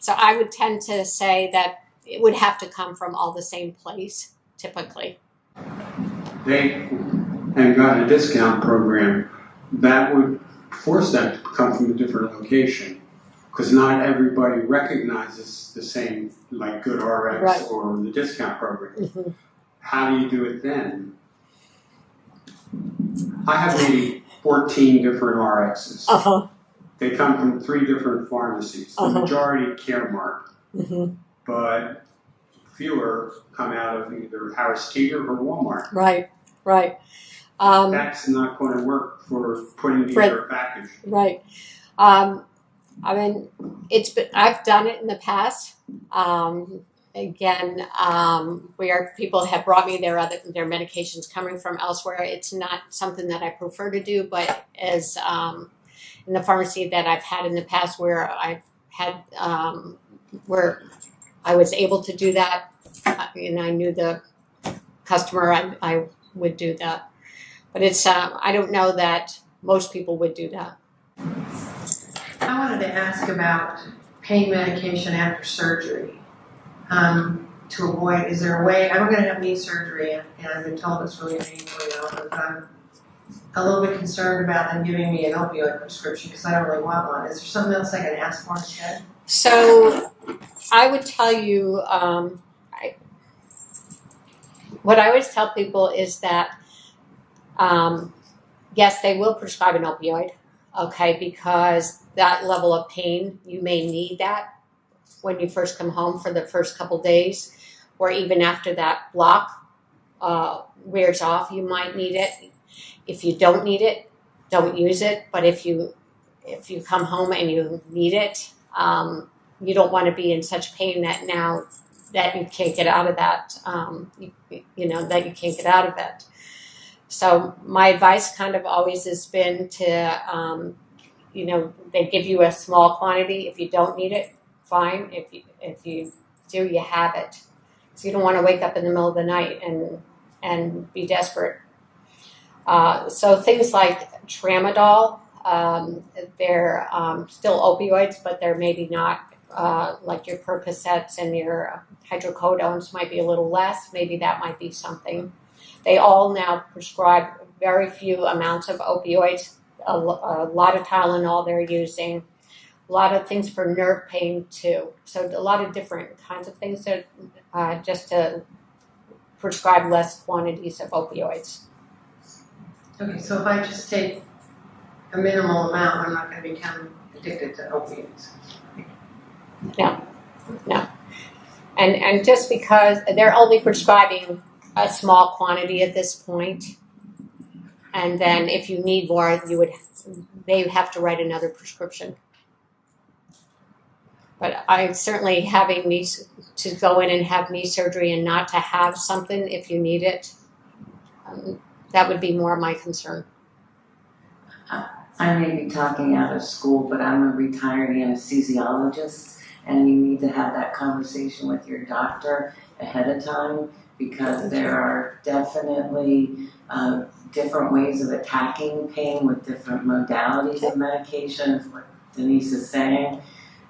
so I would tend to say that it would have to come from all the same place, typically. They have gotten a discount program that would force them to come from a different location, because not everybody recognizes the same, like Good RX Right. or the discount program. Mm-hmm. How do you do it then? I have maybe 14 different RXs. Uh-huh. They come from 3 different pharmacies. The majority Caremark, Mm-hmm. but fewer come out of either Harris Teeter or Walmart. Right. That's not going to work for putting together a package. Right. I've done it in the past. Where people have brought me their medications coming from elsewhere. It's not something that I prefer to do, but as in the pharmacy that I've had in the past, where I've had where I was able to do that, and I knew the customer, I would do that. But it's I don't know that most people would do that. I wanted to ask about pain medication after surgery to avoid? Is there a way? I'm going to have knee surgery, and I've been told it's really painful, but I'm a little bit concerned about them giving me an opioid prescription because I don't really want one. Is there something else I can ask for instead? So I would tell you, what I always tell people is that, yes, they will prescribe an opioid, okay, because that level of pain, you may need that when you first come home for the first couple days, or even after that block wears off, you might need it. If you don't need it, don't use it. But if you come home and you need it, you don't want to be in such pain that now that you can't get out of that, that you can't get out of it. So my advice kind of always has been to, they give you a small quantity. If you don't need it, fine. If you do, you have it. So you don't want to wake up in the middle of the night and be desperate. So things like tramadol, they're still opioids, but they're maybe not like your Percocets and your hydrocodones might be a little less. Maybe that might be something. They all now prescribe very few amounts of opioids, a lot of Tylenol they're using, a lot of things for nerve pain too. So a lot of different kinds of things that just to prescribe less quantities of opioids. Okay, so if I just take a minimal amount, I'm not going to become addicted to opiates. No. And just because they're only prescribing a small quantity at this point, and then if you need more, they have to write another prescription. But I'm certainly having to go in and have knee surgery and not to have something if you need it. That would be more my concern. I may be talking out of school, but I'm a retired anesthesiologist, and you need to have that conversation with your doctor ahead of time because there are definitely different ways of attacking pain with different modalities of medications, like Denise is saying.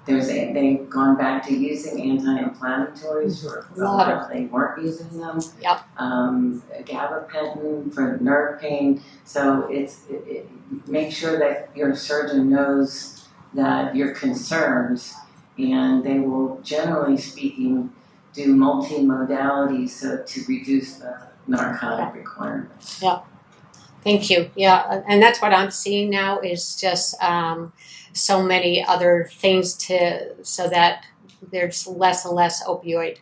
They've gone back to using anti-inflammatories for a while. They weren't using them. Yep. Gabapentin for nerve pain. So make sure that your surgeon knows that your concerns, and they will, generally speaking, do multi-modalities so to reduce the narcotic requirements. Yeah. Thank you. Yeah, and that's what I'm seeing now is just so many other things so that there's less and less opioid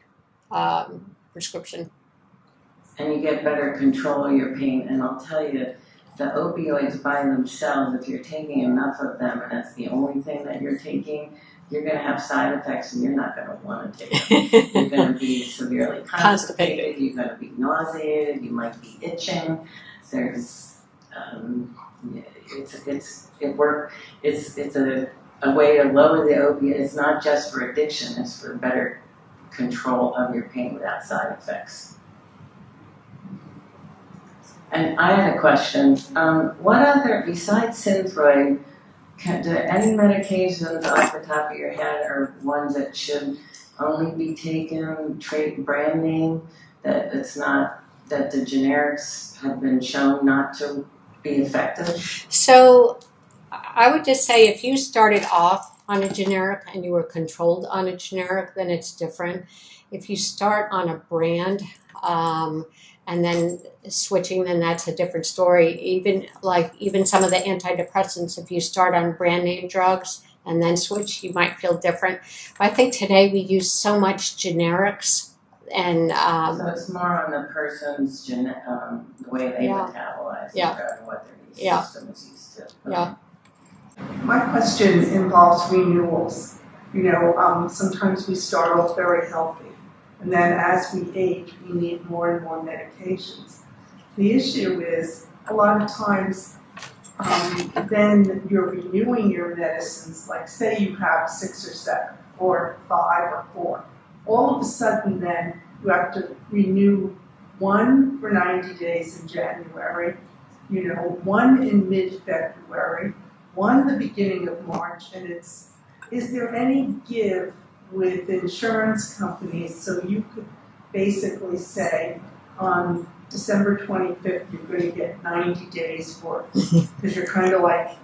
prescription. And you get better control of your pain. And I'll tell you, the opioids by themselves, if you're taking enough of them and that's the only thing that you're taking, you're going to have side effects and you're not going to want to take them. You're going to be severely constipated. You're going to be nauseated. You might be itching. There's it's a way to lower the opiate. It's not just for addiction, it's for better control of your pain without side effects. And I had a question. What other, besides Synthroid, do any medications off the top of your head are ones that should only be taken, brand name, that it's not, that the generics have been shown not to be effective? So I would just say if you started off on a generic and you were controlled on a generic, then it's different. If you start on a brand and then switching, then that's a different story. Even some of the antidepressants, if you start on brand name drugs and then switch, you might feel different. But I think today we use so much generics. And so it's more on the person's the way they metabolize the drug and what their system is used to. Yeah. My question involves renewals. Sometimes we start off very healthy, and then as we age, we need more and more medications. The issue is a lot of times then you're renewing your medicines, like say you have 6 or 7 or 5 or 4. All of a sudden then you have to renew one for 90 days in January, one in mid-February, one the beginning of March, and it's is there any give with insurance companies so you could basically say on December 25th you're going to get 90 days worth because you're kind of like,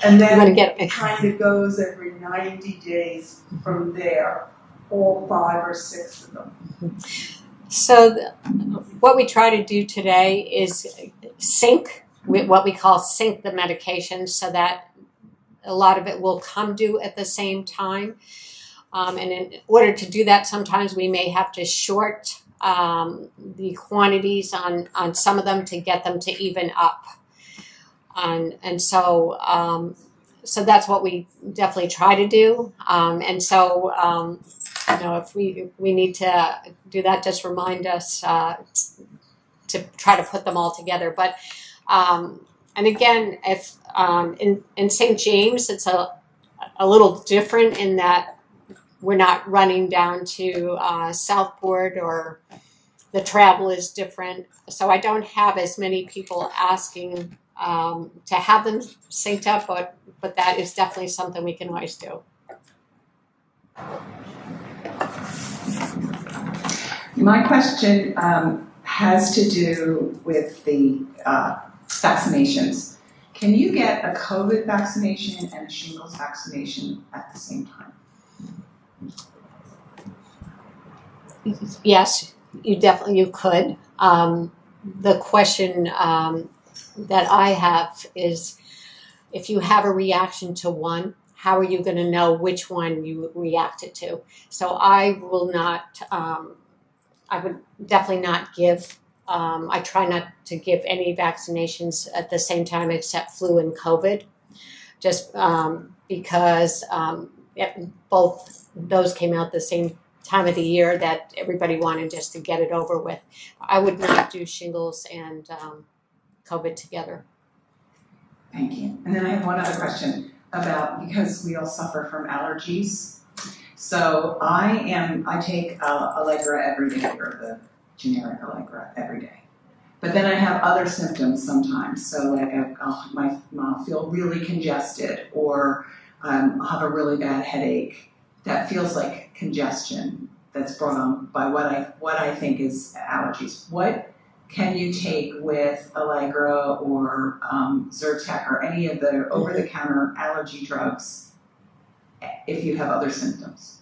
and then it kind of goes every 90 days from there, all 5 or 6 of them. So what we try to do today is sync, what we call sync the medication, so that a lot of it will come due at the same time. And in order to do that, sometimes we may have to short the quantities on some of them to get them to even up. And so that's what we definitely try to do. If we need to do that, just remind us to try to put them all together. But and again, if in St. James, it's a little different in that we're not running down to Southport, or the travel is different. So I don't have as many people asking to have them synced up, but that is definitely something we can always do. My question has to do with the vaccinations. Can you get a COVID vaccination and a shingles vaccination at the same time? Yes, you could. The question that I have is, if you have a reaction to one, how are you going to know which one you reacted to? So I will not, I would definitely not give, I try not to give any vaccinations at the same time except flu and COVID, just because both those came out the same time of the year that everybody wanted just to get it over with. I would not do shingles and COVID together. Thank you. And then I have one other question about, because we all suffer from allergies. So I take Allegra every day, or the generic Allegra every day. But then I have other symptoms sometimes. So like I'll feel really congested, or I'll have a really bad headache that feels like congestion that's brought on by what I think is allergies. What can you take with Allegra or Zyrtec or any of the over-the-counter allergy drugs if you have other symptoms?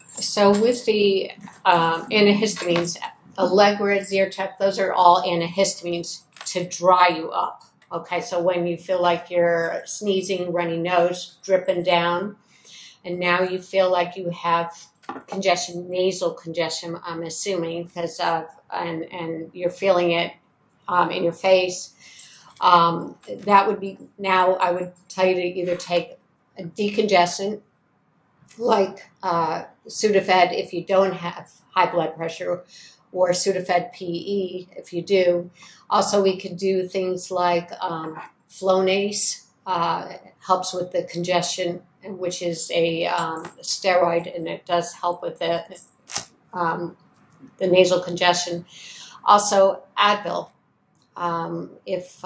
So with the antihistamines, Allegra, Zyrtec, those are all antihistamines to dry you up. Okay, so when you feel like you're sneezing, runny nose, dripping down, and now you feel like you have congestion, nasal congestion, I'm assuming, because and you're feeling it in your face, that would be, now I would tell you to either take a decongestant like Sudafed if you don't have high blood pressure, or Sudafed PE if you do. Also, we could do things like Flonase, helps with the congestion, which is a steroid, and it does help with the nasal congestion. Also, Advil. If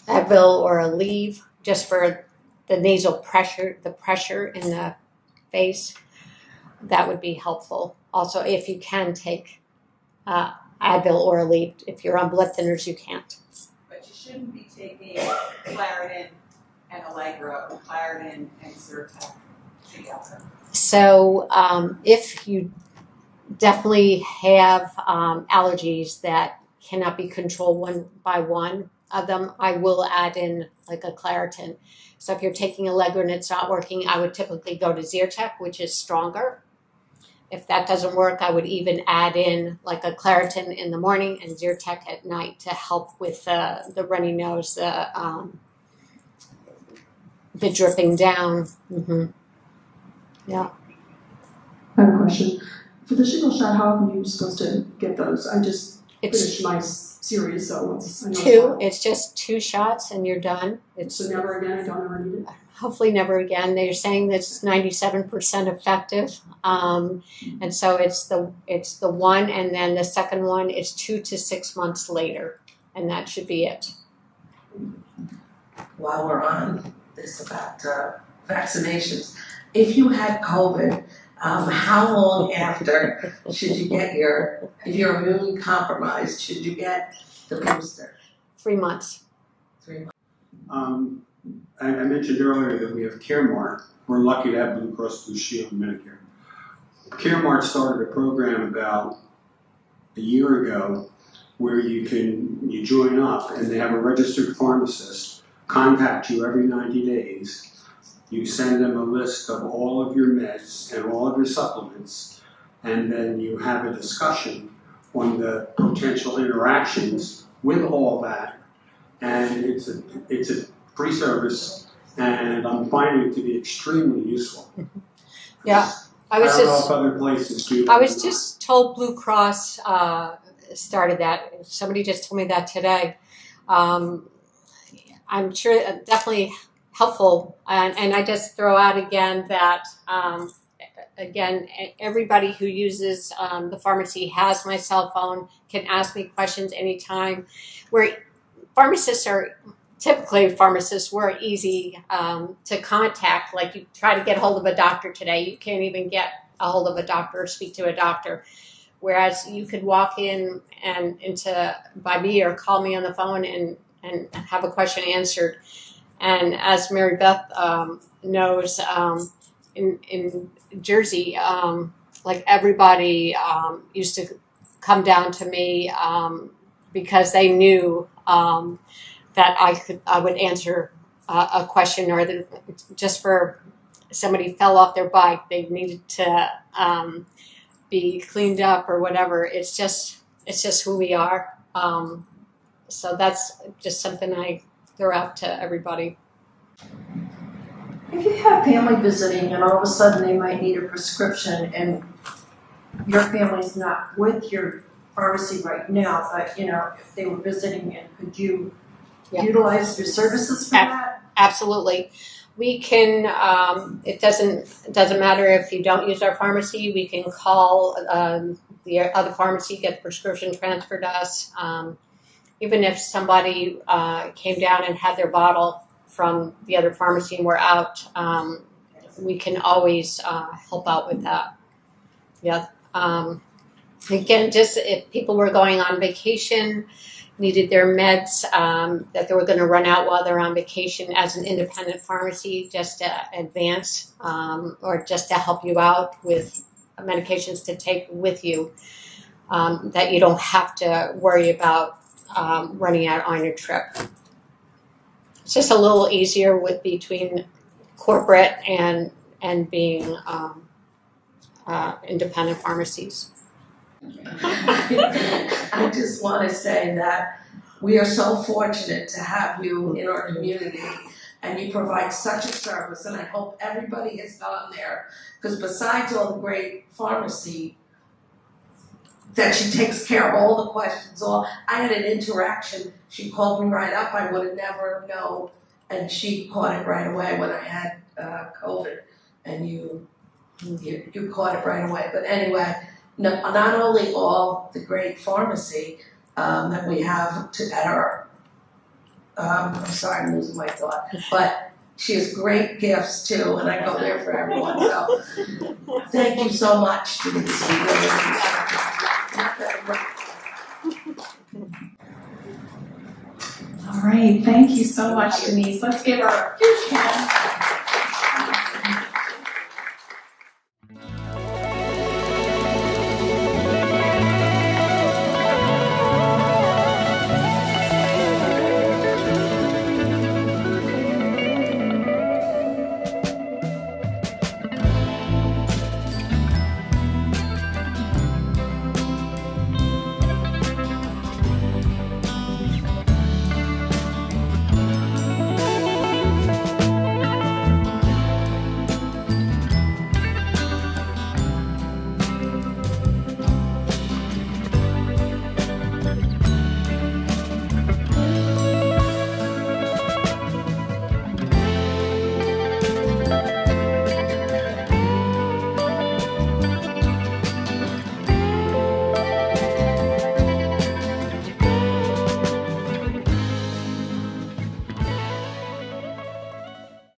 Advil or Aleve, just for the nasal pressure, the pressure in the face, that would be helpful. Also, if you can take Advil or Aleve, if you're on blood thinners, you can't. But you shouldn't be taking Claritin and Allegra, or Claritin and Zyrtec together. So if you definitely have allergies that cannot be controlled one by one of them, I will add in like a Claritin. So if you're taking Allegra and it's not working, I would typically go to Zyrtec, which is stronger. If that doesn't work, I would even add in like a Claritin in the morning and Zyrtec at night to help with the runny nose, the dripping down. Mm-hmm. Yeah. I have a question. For the shingle shot, how are you supposed to get those? I just finished my series, so I know two. It's just 2 shots and you're done. So never again. I don't ever need it. Hopefully never again. They're saying that it's 97% effective, and so it's the one, and then the second one is 2 to 6 months later, and that should be it. While we're on this about vaccinations. If you had COVID, how long after should you get if you're immune compromised, should you get the booster? 3 months. 3 months. I mentioned earlier that we have CareMart. We're lucky to have Blue Cross Blue Shield and Medicare. CareMart started a program about a year ago where you join up and they have a registered pharmacist contact you every 90 days. You send them a list of all of your meds and all of your supplements, and then you have a discussion on the potential interactions with all that. And it's a free service, and I'm finding it to be extremely useful. Yeah, I don't know if other places do. I was just told Blue Cross started that. Somebody just told me that today. I'm sure definitely helpful, and I just throw out again that again, everybody who uses the pharmacy has my cell phone, can ask me questions anytime. Where pharmacists are typically we're easy to contact. Like you try to get hold of a doctor today, you can't even get a hold of a doctor or speak to a doctor. Whereas you could walk in and by me or call me on the phone and have a question answered. And as Mary Beth knows, in Jersey, like everybody used to come down to me because they knew that I would answer a question, or just for somebody fell off their bike, they needed to be cleaned up or whatever. It's just who we are. So that's just something I throw out to everybody. If you have family visiting and all of a sudden they might need a prescription and your family's not with your pharmacy right now, but if they were visiting, and could you utilize your services for that? Absolutely. We can, it doesn't matter if you don't use our pharmacy, we can call the other pharmacy, get the prescription transferred to us. Even if somebody came down and had their bottle from the other pharmacy and we're out, we can always help out with that. Yeah. Again, just if people were going on vacation, needed their meds that they were going to run out while they're on vacation, as an independent pharmacy, just to advance or just to help you out with medications to take with you, that you don't have to worry about running out on your trip. It's just a little easier between corporate and being independent pharmacies. I just want to say that we are so fortunate to have you in our community, and you provide such a service, and I hope everybody has gone there, because besides all the great pharmacy that she takes care of all the questions, I had an interaction, she called me right up, I would have never known, and she caught it right away when I had COVID, and you caught it right away. But anyway, not only all the great pharmacy that we have at our, I'm sorry, I'm losing my thought, but she has great gifts too, and I go there for everyone. So thank you so much, Denise. All right, thank you so much, Denise. Let's give her a huge hand.